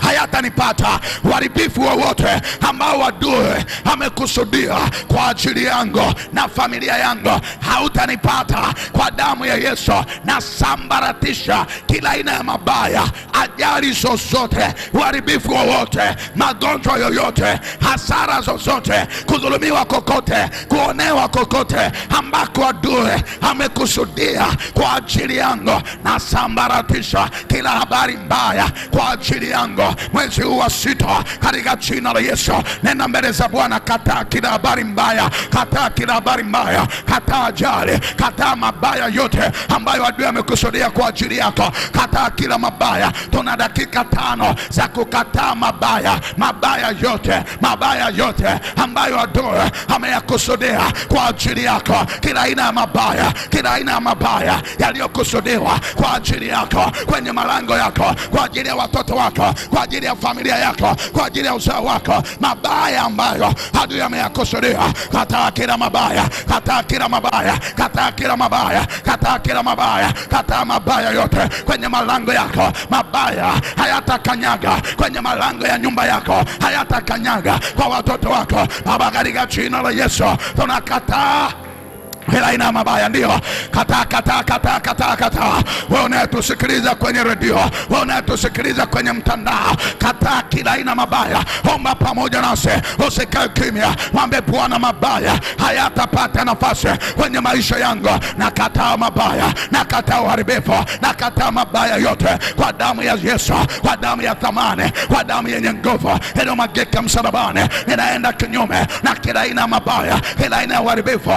Speaker 1: hayatanipata. Uharibifu wowote ambao adui amekusudia kwa ajili yangu na familia yangu hautanipata kwa damu ya Yesu. Na sambaratisha kila aina ya mabaya, ajali zozote, uharibifu wowote, magonjwa yoyote, hasara zozote, kudhulumiwa kokote, kuonewa kokote ambako adui amekusudia kwa ajili yangu. Na sambaratisha kila habari mbaya kwa ajili yangu mwezi huu wa sita katika jina la Yesu. Nenda mbele za Bwana, kataa kila habari mbaya, kataa kila habari mbaya, kataa ajali, kataa mabaya yote ambayo adui amekusudia kwa ajili yako, kataa kila mabaya. Tuna dakika 5 za kukataa mabaya, mabaya yote ambayo adui ameyakusudia kwa ajili yako. Kila aina ya mabaya, kila aina ya mabaya yaliyokusudiwa kwa ajili yako, kwenye malango yako, kwa ajili ya watoto wako, kwa ajili ya familia yako, kwa ajili ya uzao wako, mabaya ambayo adui ameyakusudia, kataa kila mabaya, kataa kila mabaya, kataa kila mabaya, kataa kila mabaya, kataa mabaya yote kwenye malango yako. Mabaya hayatakanyaga kwenye malango ya nyumba yako, hayatakanyaga kwa watoto wako. Baba, katika jina la Yesu tunakataa kila aina ya mabaya. Ndio, kataa. Wewe unayetusikiliza kwenye redio, wewe unayetusikiliza kwenye mtandao, kataa kila aina mabaya. Omba pamoja nasi, usikae kimya. Mwambie Bwana, mabaya hayatapata nafasi kwenye maisha yangu. Nakataa mabaya, nakataa uharibifu, nakataa mabaya yote kwa damu ya Yesu, kwa damu ya thamani, kwa damu yenye nguvu iliyomwagika msalabani. Ninaenda kinyume na kila aina ya mabaya, kila aina ya uharibifu.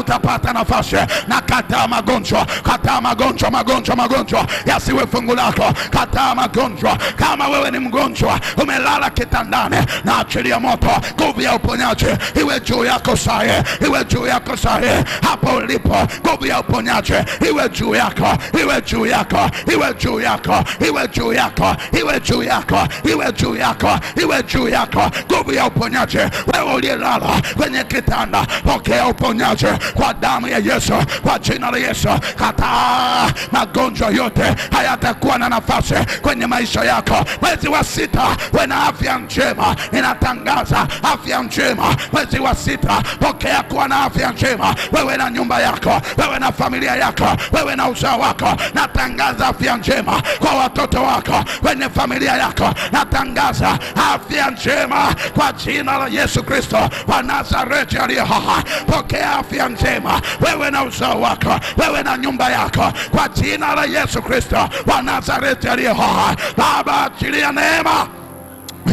Speaker 1: Utapata nafasi. Na kataa magonjwa, kataa magonjwa yasiwe fungu lako. Kataa magonjwa. Kama wewe ni mgonjwa umelala kitandani, na achilia moto, nguvu ya uponyaji iwe juu yako sahi, iwe juu yako sahi hapo ulipo. Nguvu ya uponyaji iwe juu yako, iwe juu yako, iwe juu yako, iwe juu yako, iwe juu yako, iwe juu yako, iwe juu yako. Nguvu ya uponyaji. Wewe uliyelala kwenye kitanda, pokea uponyaji kwa damu ya Yesu, kwa jina la Yesu. Kataa magonjwa yote, hayatakuwa na nafasi kwenye maisha yako. Mwezi wa sita uwe na afya njema. Ninatangaza afya njema mwezi wa sita. Pokea kuwa na afya njema, wewe na nyumba yako, wewe na familia yako, wewe na uzao wako. Natangaza afya njema kwa watoto wako, kwenye familia yako. Natangaza afya njema kwa jina la Yesu Kristo wa Nazareti aliye hai. Pokea afya njema wewe na uzao wako, wewe na nyumba yako, kwa jina la Yesu Kristo wa Nazareti aliye hai. Baba, achilia neema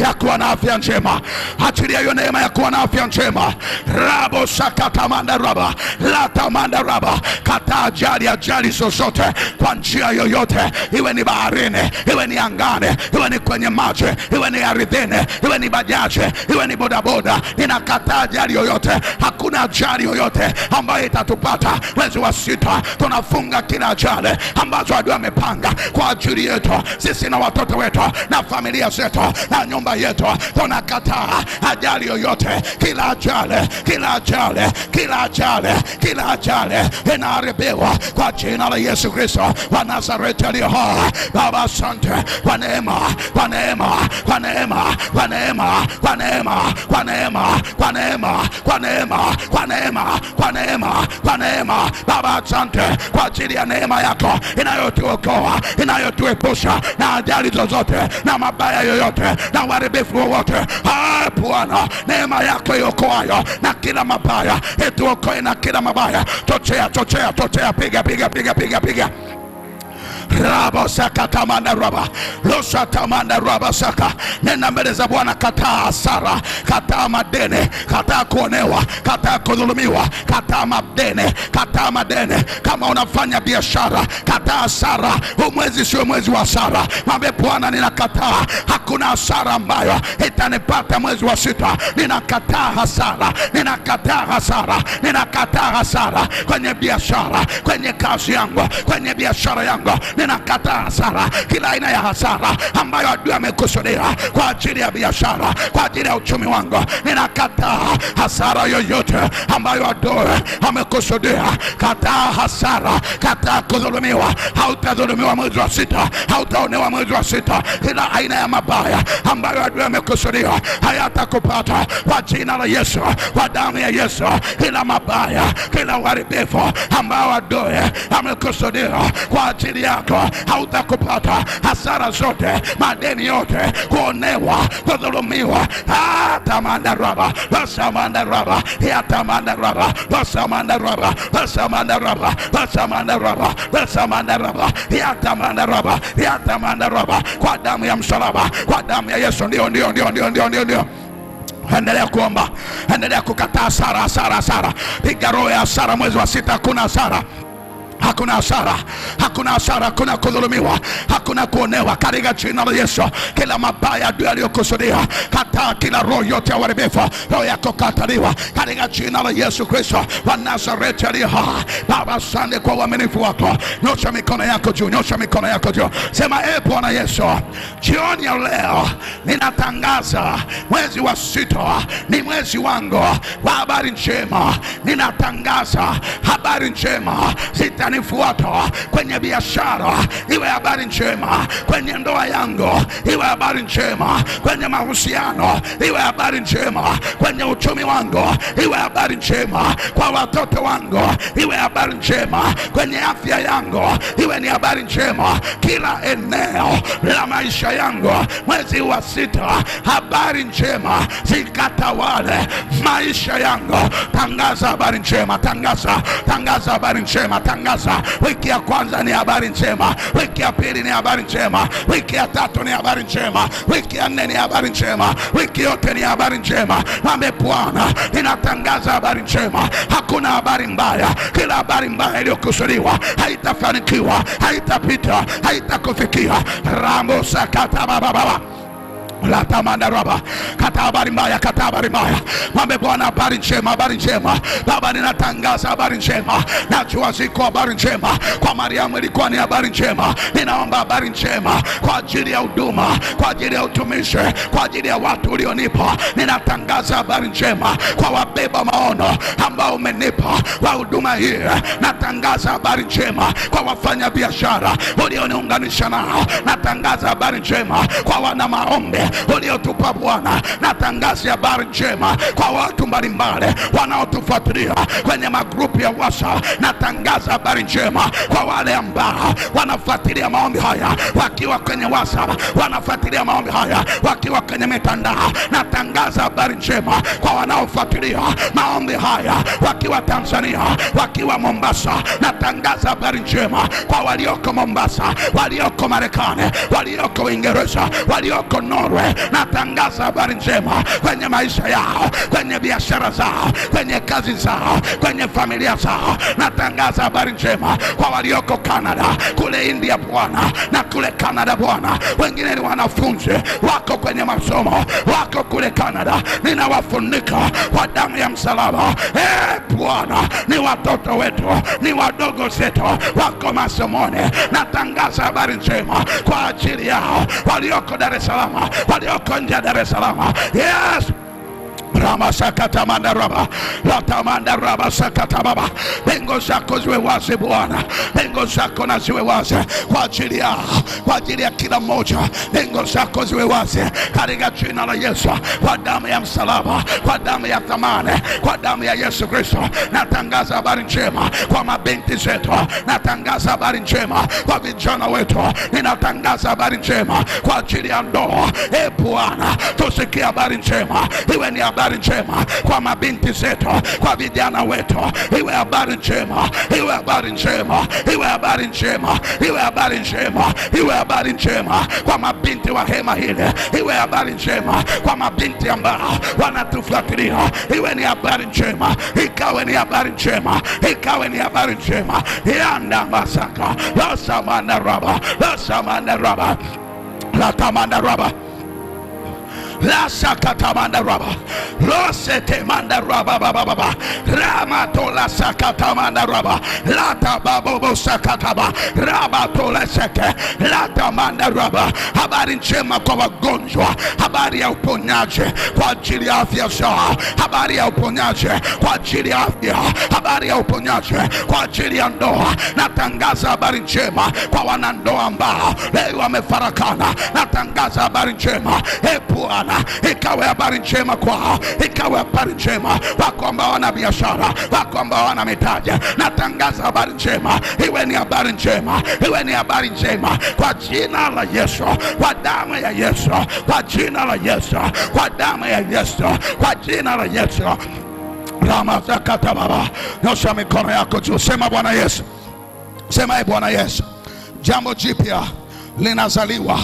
Speaker 1: ya kuwa na afya njema. Achilia hiyo neema ya kuwa na afya njema. Rabo shakatamanda raba, latamanda raba. Kataa ajali zozote kwa njia yoyote, iwe ni baharini, iwe ni angani, iwe ni kwenye maji, iwe ni ardhini, iwe ni bajaji, iwe ni bodaboda. Ninakataa ajali yoyote. Hakuna ajali yoyote ambayo itatupata mwezi wa sita. Tunafunga kila ajali ambazo adui amepanga kwa ajili yetu, sisi na watoto wetu na familia zetu na nyumba yetu. Tunakataa ajali yoyote. Kila ajali inaharibiwa kwa jina la Yesu Kristo wa Nazareti aliye hai. Baba, asante kwa neema, kwa neema, kwa neema, kwa neema, kwa neema, kwa neema, kwa neema, kwa neema, kwa neema, kwa neema, kwa neema. Baba, asante kwa ajili ya neema yako inayotuokoa, inayotuepusha na ajali zozote na mabaya yoyote na uharibifu wowote. Bwana, neema yako iokoayo na kila mabaya, ituokoe na kila mabaya. Chochea, piga. Rabo saka tamanda raba, losa tamanda raba saka. Nenda mbele za Bwana, kataa hasara, kataa madene, kataa kuonewa, kataa kudhulumiwa, kataa madene. Kama unafanya biashara, kataa hasara. Mwezi sio mwezi wa hasara. Mwambie Bwana, ninakataa. Hakuna hasara ambayo itanipata mwezi wa sita. Ninakataa hasara kwenye biashara, kwenye kazi yangu, kwenye biashara yangu, wangu. Ninakataa hasara, kila aina ya hasara ambayo adui amekusudia kwa ajili ya biashara, kwa ajili ya uchumi wangu. Ninakataa hasara yoyote ambayo adui amekusudia. Kataa hasara, kataa kudhulumiwa. Hautadhulumiwa mwezi wa sita, hautaonewa mwezi wa sita. Kila aina ya mabaya ambayo adui amekusudia hayatakupata kwa jina la Yesu, kwa damu ya Yesu. Kila mabaya, kila uharibifu ambao adui amekusudia kwa ajili yako hautakupata. Hasara zote, madeni yote, kuonewa, kudhulumiwa, atamandaraba basamandaraba yatamandaraba basamandaraba basamandaraba basamandaraba basamandaraba yatamandaraba kwa damu ya msalaba, kwa damu ya Yesu. Ndio. Endelea kuomba, endelea kukataa hasara. Piga roho ya hasara mwezi wa sita. Hakuna hasara, hakuna hasara, hakuna hasara, hakuna kudhulumiwa, hakuna kuonewa katika jina la Yesu. Kila mabaya adui aliyokusudia, kataa kila roho yote ya uharibifu. Roho yako kataliwa katika jina la Yesu Kristo wa Nazareti aliye hai. Baba, asante kwa uaminifu wako. Nyosha mikono yako juu, nyosha mikono yako juu. Sema, Bwana Yesu, jioni ya leo ninatangaza mwezi wa sita ni mwezi wangu wa habari njema. Ninatangaza habari njema zitanifuata kwenye biashara, iwe habari njema. Kwenye ndoa yangu, iwe habari njema. Kwenye mahusiano, iwe habari njema. Kwenye uchumi wangu, iwe habari njema. Kwa watoto wangu, iwe habari njema. Kwenye afya yangu, iwe ni habari njema. Kila eneo la maisha yangu mwezi wa sita, habari njema zikatawale maisha yangu. Tangaza habari njema, tangaza habari njema. Tangaza wiki ya kwanza ni habari njema, wiki ya pili ni habari njema, wiki ya tatu ni habari njema, wiki ya nne ni habari njema, wiki yote ni habari njema. Mwambie Bwana, ninatangaza habari njema. Hakuna habari mbaya. Kila habari mbaya iliyokusudiwa haitafanikiwa, haitapita, haitakufikia. Rambo sakata baba Latamandaraba. Kata habari mbaya, kata habari mbaya. Mwambie Bwana, habari njema, habari njema. Baba, ninatangaza habari njema. Najua ziko habari njema. Kwa Mariamu ilikuwa ni habari njema. Ninaomba habari njema kwa ajili ya huduma, kwa ajili ya utumishi, kwa ajili ya watu ulionipa. Ninatangaza habari njema kwa wabeba maono ambao umenipa wa huduma hii. Natangaza habari njema kwa wafanya biashara ulioniunganisha nao. Natangaza habari njema kwa wana maombi uliotupa Bwana. Natangaza habari njema kwa watu mbalimbali wanaotufuatilia kwenye magrupu ya WhatsApp. Natangaza habari njema kwa wale ambao wanafuatilia maombi haya wakiwa kwenye WhatsApp, wanafuatilia maombi haya wakiwa kwenye mitandao. Natangaza habari njema kwa wanaofuatilia maombi haya wakiwa Tanzania, wakiwa Mombasa. Natangaza habari njema kwa walioko Mombasa, walioko Marekani, walioko Uingereza, walioko Norway. Natangaza habari njema kwenye maisha yao, kwenye biashara zao, kwenye kazi zao, kwenye familia zao. Natangaza habari njema kwa walioko Canada, kule India Bwana, na kule Canada Bwana. Wengine ni wanafunzi wako kwenye masomo, wako kule Canada. Ninawafunika kwa damu ya msalaba. Bwana, ni watoto wetu, ni wadogo zetu wako masomoni. Natangaza habari njema kwa ajili yao walioko Dar es Salaam, walioko nje ya Dar es Salaam. Yes. Ramasakata mandaraba, latamandaraba sakata baba. Bengo zako ziwe wazi Bwana, bengo zako na ziwe wazi kwa ajili ya, kwa ajili ya kila mmoja. Bengo zako ziwe wazi katika jina la Yesu, kwa damu ya msalaba, kwa damu ya thamani, kwa damu ya Yesu Kristo. Natangaza habari njema kwa mabinti zetu, natangaza habari njema kwa vijana wetu, ninatangaza habari njema kwa ajili ya ndoa. Bwana, tusikie habari njema, iwe ni habari njema kwa mabinti zetu, kwa vijana wetu. Iwe habari njema, iwe habari njema, iwe habari njema, iwe habari njema, iwe habari njema kwa mabinti wa hema hili. Iwe habari njema kwa mabinti ambao wanatufuatilia. Iwe ni habari njema, ikawe ni habari njema, ikawe ni habari njema. Yanda masaka lasamanda raba, lasamanda raba, latamanda raba. la sakata manda raba, losete manda raba baba, ramato la sakata manda raba, lata babo sakata ba, rabato la seke, lata manda raba. Habari njema kwa wagonjwa, habari ya uponyaji kwa ajili ya afya zao, habari ya uponyaji kwa ajili ya afya, habari ya uponyaji kwa ajili ya ndoa. Natangaza habari njema kwa wanandoa ambao leo wamefarakana. Natangaza habari njema, Bwana, ikawe habari njema kwao, ikawe habari njema wako ambao wana biashara, wako ambao wana mitaji. Natangaza habari njema, iwe ni habari njema, iwe ni habari njema kwa jina la Yesu, kwa damu ya Yesu, kwa jina la Yesu, kwa damu ya Yesu, kwa jina la Yesu. Ramazakata baba, nyosha mikono yako juu, sema Bwana Yesu, sema Bwana Yesu, jambo jipya linazaliwa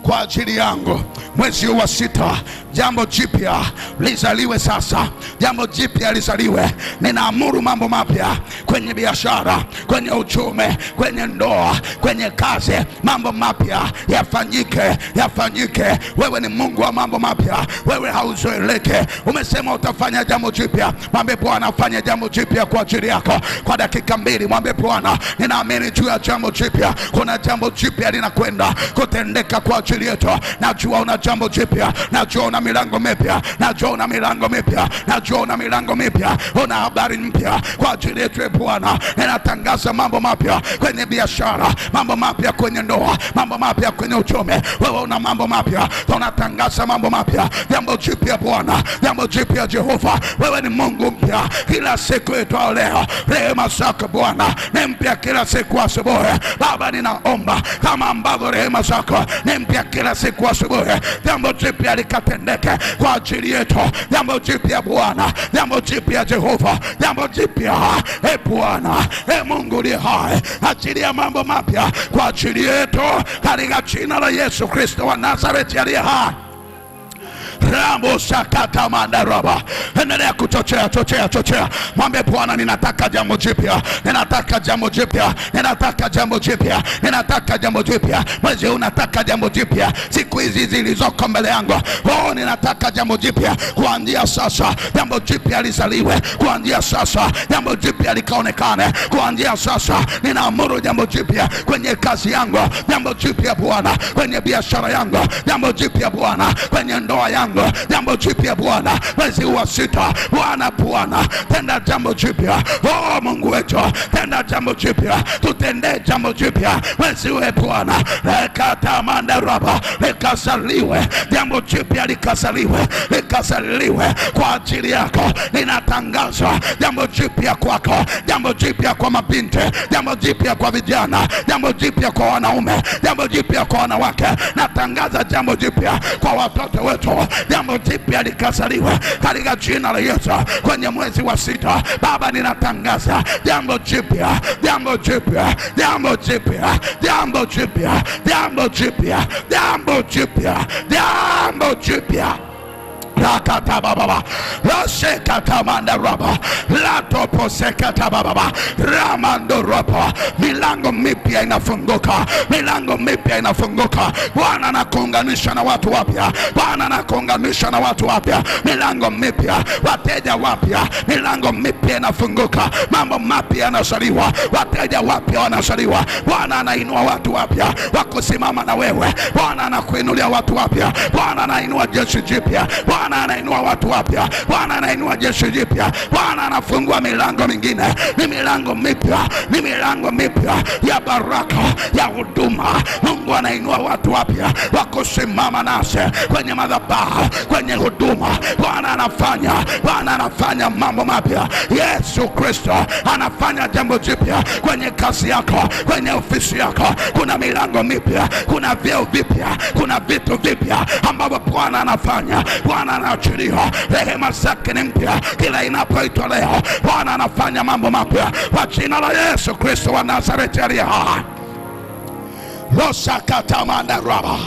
Speaker 1: kwa ajili yangu mwezi wa 6. Jambo jipya lizaliwe sasa, jambo jipya lizaliwe. Ninaamuru mambo mapya kwenye biashara, kwenye uchumi, kwenye ndoa, kwenye kazi. Mambo mapya yafanyike, yafanyike. Wewe ni Mungu wa mambo mapya, wewe hauzoeleke. Umesema utafanya jambo jipya. Mwambie Bwana afanye jambo jipya kwa ajili yako kwa dakika 2. Mwambie Bwana, ninaamini juu ya jambo jipya. Kuna jambo jipya linakwenda kutendeka kwa ajili yetu. Najua una jambo jipya, najua una milango mipya, najua una milango mipya, najua una milango mipya, una habari mpya kwa ajili yetu Bwana. Ninatangaza mambo mapya kwenye biashara, mambo mapya kwenye ndoa, mambo mapya kwenye uchumi. Wewe una mambo mapya, tunatangaza mambo mapya, jambo jipya Bwana, jambo jipya Jehova. Wewe ni Mungu mpya kila siku itwao leo. Rehema zako Bwana ni mpya kila siku asubuhi. Baba, ninaomba kama ambavyo rehema zako ni mpya kila siku asubuhi, jambo jipya likatendeke kwa ajili yetu. Jambo jipya Bwana, jambo jipya Jehova, jambo jipya Bwana, Mungu aliye hai, achilia mambo mapya kwa ajili yetu katika jina la Yesu Kristo wa Nazareti aliye hai. Rambo sakata mandaraba. Endelea kuchochea, chochea, chochea. Mwambie Bwana, ninataka jambo jipya, ninataka jambo jipya, ninataka jambo jipya, ninataka jambo jipya. Mwezi unataka jambo jipya, siku hizi zilizoko mbele yangu. Oh, ninataka jambo jipya kuanzia sasa. Jambo jipya lizaliwe kuanzia sasa, jambo jipya likaonekane kuanzia sasa. Ninaamuru jambo jipya kwenye kazi yangu, jambo jipya Bwana kwenye biashara yangu, jambo jipya Bwana kwenye ndoa yangu, jambo jipya Bwana mwezi wa 6. Bwana tenda jambo jipya. Oh Mungu wetu, tenda jambo jipya, tutendee jambo jipya mwezi wa Bwana. Lekata mandaraba, likasaliwe jambo jipya, likasaliwe, likasaliwe kwa ajili yako. Ninatangaza jambo jipya kwako, jambo jipya kwa mabinti, jambo jipya kwa vijana, jambo jipya kwa wanaume, jambo jipya kwa wanawake. Natangaza jambo jipya kwa watoto wetu, jambo jipya likasaliwe katika jina la Yesu kwenye mwezi wa 6. Baba, ninatangaza jambo jipya, jambo jipya, jambo jipya, jambo jipya, jambo jipya, jambo jipya, jambo jipya. Rakata baba, rasekata mandaraba, latopo sekata baba, ramando ropa. Milango mipya inafunguka, milango mipya inafunguka. Bwana anakuunganisha na watu wapya, Bwana anakuunganisha na watu wapya. Milango mipya, wateja wapya, milango mipya inafunguka. Mambo mapya yanazaliwa, wateja wapya wanazaliwa. Bwana anainua watu wapya wakusimama na wewe. Bwana anakuinulia watu wapya. Bwana anainua jeshi jipya. Bwana anainua watu wapya. Bwana anainua jeshi jipya. Bwana anafungua milango mingine. Ni milango mipya, ni milango mipya ya baraka, ya huduma. Mungu anainua watu wapya wakusimama nasi kwenye madhabahu, kwenye huduma. Bwana anafanya mambo mapya. Yesu Kristo anafanya jambo jipya kwenye kazi yako, kwenye ofisi yako. Kuna milango mipya, kuna vyeo vipya, kuna vitu vipya ambavyo Bwana anafanya. Bwana anaachilia, rehema zake ni mpya kila inapoitwa leo. Bwana anafanya mambo mapya kwa jina la Yesu Kristo wa Nazareti aliye hai. Losakata mandaraba,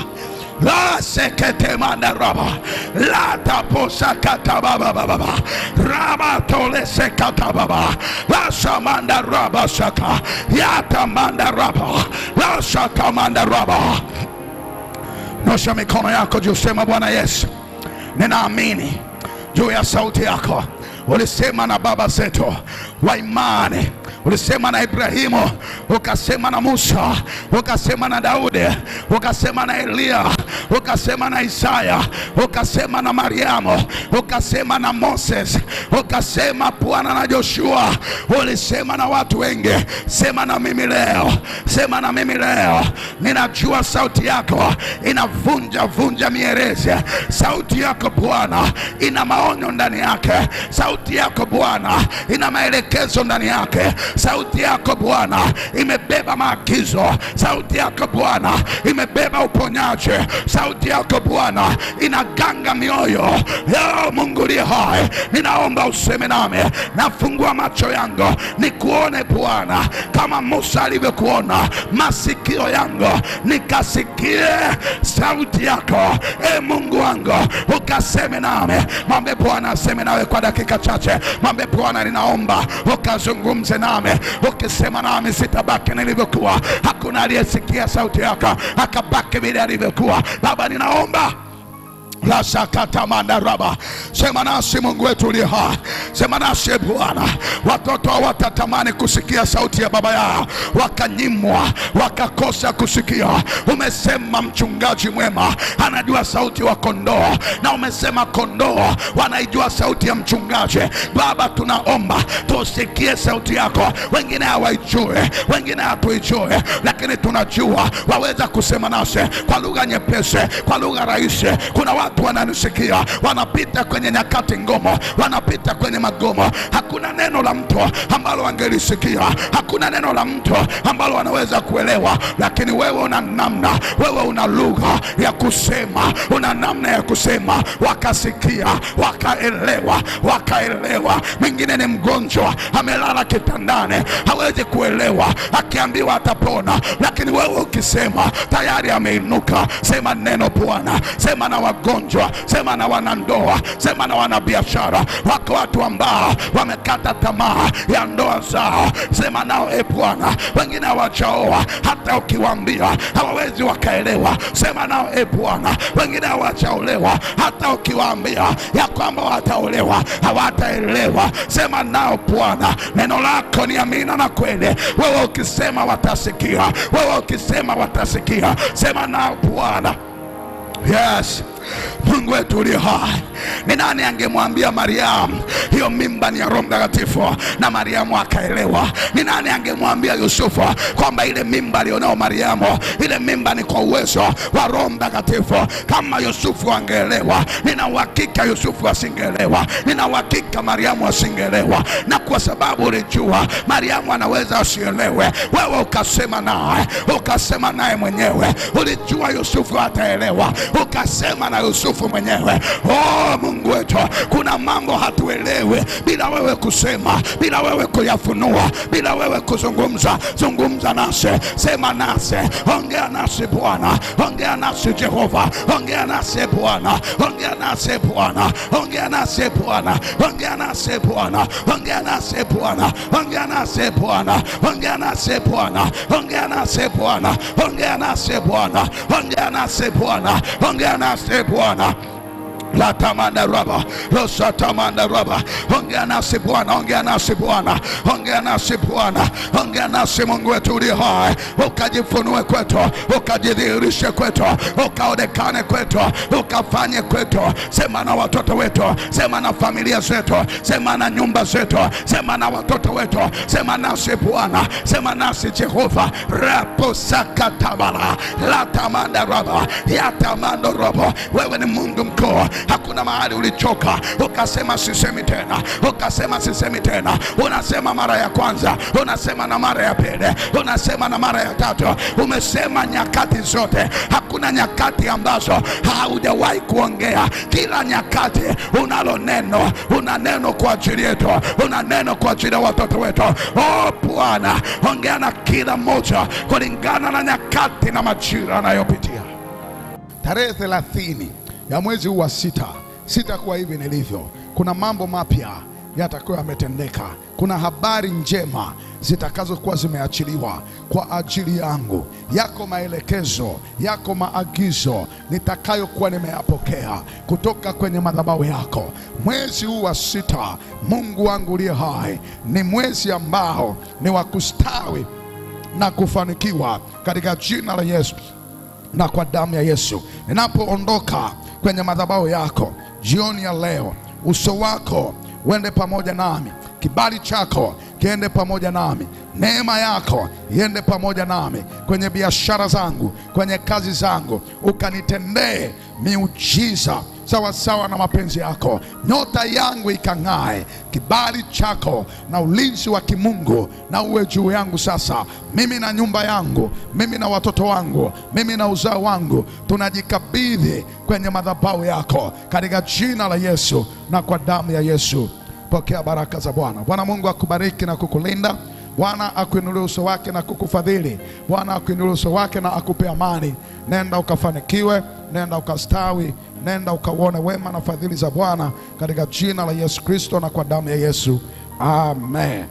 Speaker 1: la sekete mandaraba, la taposa katababa baba, raba tole sekata baba, la samandaraba saka, yata mandaraba, la saka mandaraba. Nyosha mikono yako juu, sema Bwana Yesu, ninaamini juu ya sauti yako. Ulisema na baba zetu wa imani, ulisema na Ibrahimu, ukasema na Musa, ukasema na Daudi, ukasema na Elia, ukasema na Isaya, ukasema na Mariamu, ukasema na Moses, ukasema Bwana na Joshua. Ulisema na watu wengi. Sema na mimi leo, sema na mimi leo. Ninajua sauti yako inavunja mierezi. Sauti yako Bwana ina maonyo ndani yake. Sauti yako Bwana ina maelekezo ndani yake. Sauti yako Bwana imebeba maagizo. Sauti yako Bwana imebeba uponyaji. Sauti yako Bwana inaganga mioyo. Yo Mungu aliye hai, ninaomba useme nami. Nafungua macho yangu nikuone Bwana kama Musa alivyokuona. Masikio yangu nikasikie sauti yako. Mungu wangu ukaseme nami. Mwambie Bwana aseme nawe kwa dakika chache. Mwambie Bwana ninaomba ukazungumze nami. Ukisema nami sitabaki nilivyokuwa. Hakuna aliyesikia sauti yako akabaki vile alivyokuwa. Baba ninaomba la sakata mandaraba. Sema nasi Mungu wetu uliye hai. Sema nasi Bwana. Watoto watatamani kusikia sauti ya baba yao, wakanyimwa, wakakosa kusikia. Umesema mchungaji mwema anajua sauti wa kondoo, na umesema kondoo wanaijua sauti ya mchungaji. Baba tunaomba tusikie sauti yako. Wengine hawaijue, wengine hatuijue, lakini tunajua waweza kusema nasi kwa lugha nyepesi, kwa lugha rahisi. Kuna watu wananisikia, wanapita kwenye nyakati ngumu, wanapita kwenye magumu. Hakuna neno la mtu ambalo wangelisikia, hakuna neno la mtu ambalo wanaweza kuelewa, lakini wewe una namna, wewe una lugha ya kusema, una namna ya kusema. Wakasikia, wakaelewa. Mwingine ni mgonjwa, amelala kitandani, hawezi kuelewa, akiambiwa atapona, lakini wewe ukisema tayari ameinuka. Sema neno Bwana. Sema na wagonjwa, sema na wanandoa, sema na wanabiashara. Wako watu ambao wamekata tamaa ya ndoa zao. Sema nao Bwana. Wengine hawajaoa, hata ukiwaambia hawawezi wakaelewa. Sema nao Bwana. Wengine hawajaolewa, hata ukiwaambia ya kwamba wataolewa hawataelewa. Sema nao Bwana. Neno lako ni amina na kweli. Wewe ukisema watasikia, wewe ukisema watasikia. Sema nao Bwana. Yes. Mungu wetu uliye hai. Ni nani angemwambia Mariamu hiyo mimba ni ya Roho Mtakatifu na Mariamu akaelewa? Ni nani angemwambia Yusufu kwamba ile mimba alionao Mariamu, ile mimba ni kwa uwezo wa Roho Mtakatifu? Kama Yusufu angeelewa, nina uhakika Yusufu asingeelewa, nina uhakika Mariamu asingeelewa. Na kwa sababu ulijua Mariamu anaweza asielewe, wewe ukasema naye mwenyewe. Ulijua Yusufu ataelewa, ukasema na Yusufu mwenyewe. Oh Mungu wetu, kuna mambo hatuelewe bila wewe kusema, bila wewe kuyafunua, bila wewe kuzungumza. Zungumza nasi, sema nasi, ongea nasi Bwana, ongea nasi Jehova, ongea nasi Bwana, ongea nasi Bwana, ongea nasi Bwana, ongea nasi Bwana, ongea nasi Bwana, ongea nasi Bwana, ongea nasi Bwana, ongea nasi Bwana, ongea nasi Bwana, ongea nasi Bwana, ongea nasi Bwana. La tamanda raba, rosa tamanda raba. Ongea nasi Bwana, ongea nasi Bwana, ongea nasi Bwana, ongea nasi Mungu wetu uliye hai. Ukajifunue kwetu, ukajidhihirishe kwetu, ukaonekane kwetu, ukafanye kwetu. Sema na watoto wetu, sema na familia zetu, sema na nyumba zetu, sema na watoto wetu. Sema nasi Bwana, sema nasi Jehova. Rapo sakatabala, la tamanda raba, ya tamanda raba. Wewe ni Mungu mkuu. Hakuna mahali ulichoka ukasema sisemi tena, ukasema sisemi tena. Unasema mara ya kwanza, unasema na mara ya pili, unasema na mara ya tatu. Umesema nyakati zote. Hakuna nyakati ambazo haujawahi kuongea. Kila nyakati unalo neno, una neno kwa ajili yetu, una neno kwa ajili ya watoto wetu. Oh Bwana, ongea na kila mmoja kulingana na nyakati na majira anayopitia. Tarehe 30 ya mwezi huu wa 6 sitakuwa hivi nilivyo. Kuna mambo mapya yatakuwa yametendeka. Kuna habari njema zitakazokuwa zimeachiliwa kwa ajili yangu. Yako maelekezo, yako maagizo nitakayokuwa nimeyapokea kutoka kwenye madhabahu yako. Mwezi huu wa 6, Mungu wangu uliye hai, ni mwezi ambao ni wa kustawi na kufanikiwa katika jina la Yesu na kwa damu ya Yesu. Ninapoondoka kwenye madhabahu yako jioni ya leo, uso wako uende pamoja nami, kibali chako kiende pamoja nami, neema yako iende pamoja nami kwenye biashara zangu, kwenye kazi zangu, ukanitendee miujiza sawa sawa na mapenzi yako. Nyota yangu ikang'ae, kibali chako na ulinzi wa kimungu na uwe juu yangu sasa. Mimi na nyumba yangu, mimi na watoto wangu, mimi na uzao wangu, tunajikabidhi kwenye madhabahu yako katika jina la Yesu na kwa damu ya Yesu. Pokea baraka za Bwana. Bwana Mungu akubariki na kukulinda. Bwana akuinulie uso wake na kukufadhili. Bwana akuinulie uso wake na akupe amani. Nenda ukafanikiwe, nenda ukastawi, nenda ukauone wema na fadhili za Bwana katika jina la Yesu Kristo na kwa damu ya Yesu. Amen.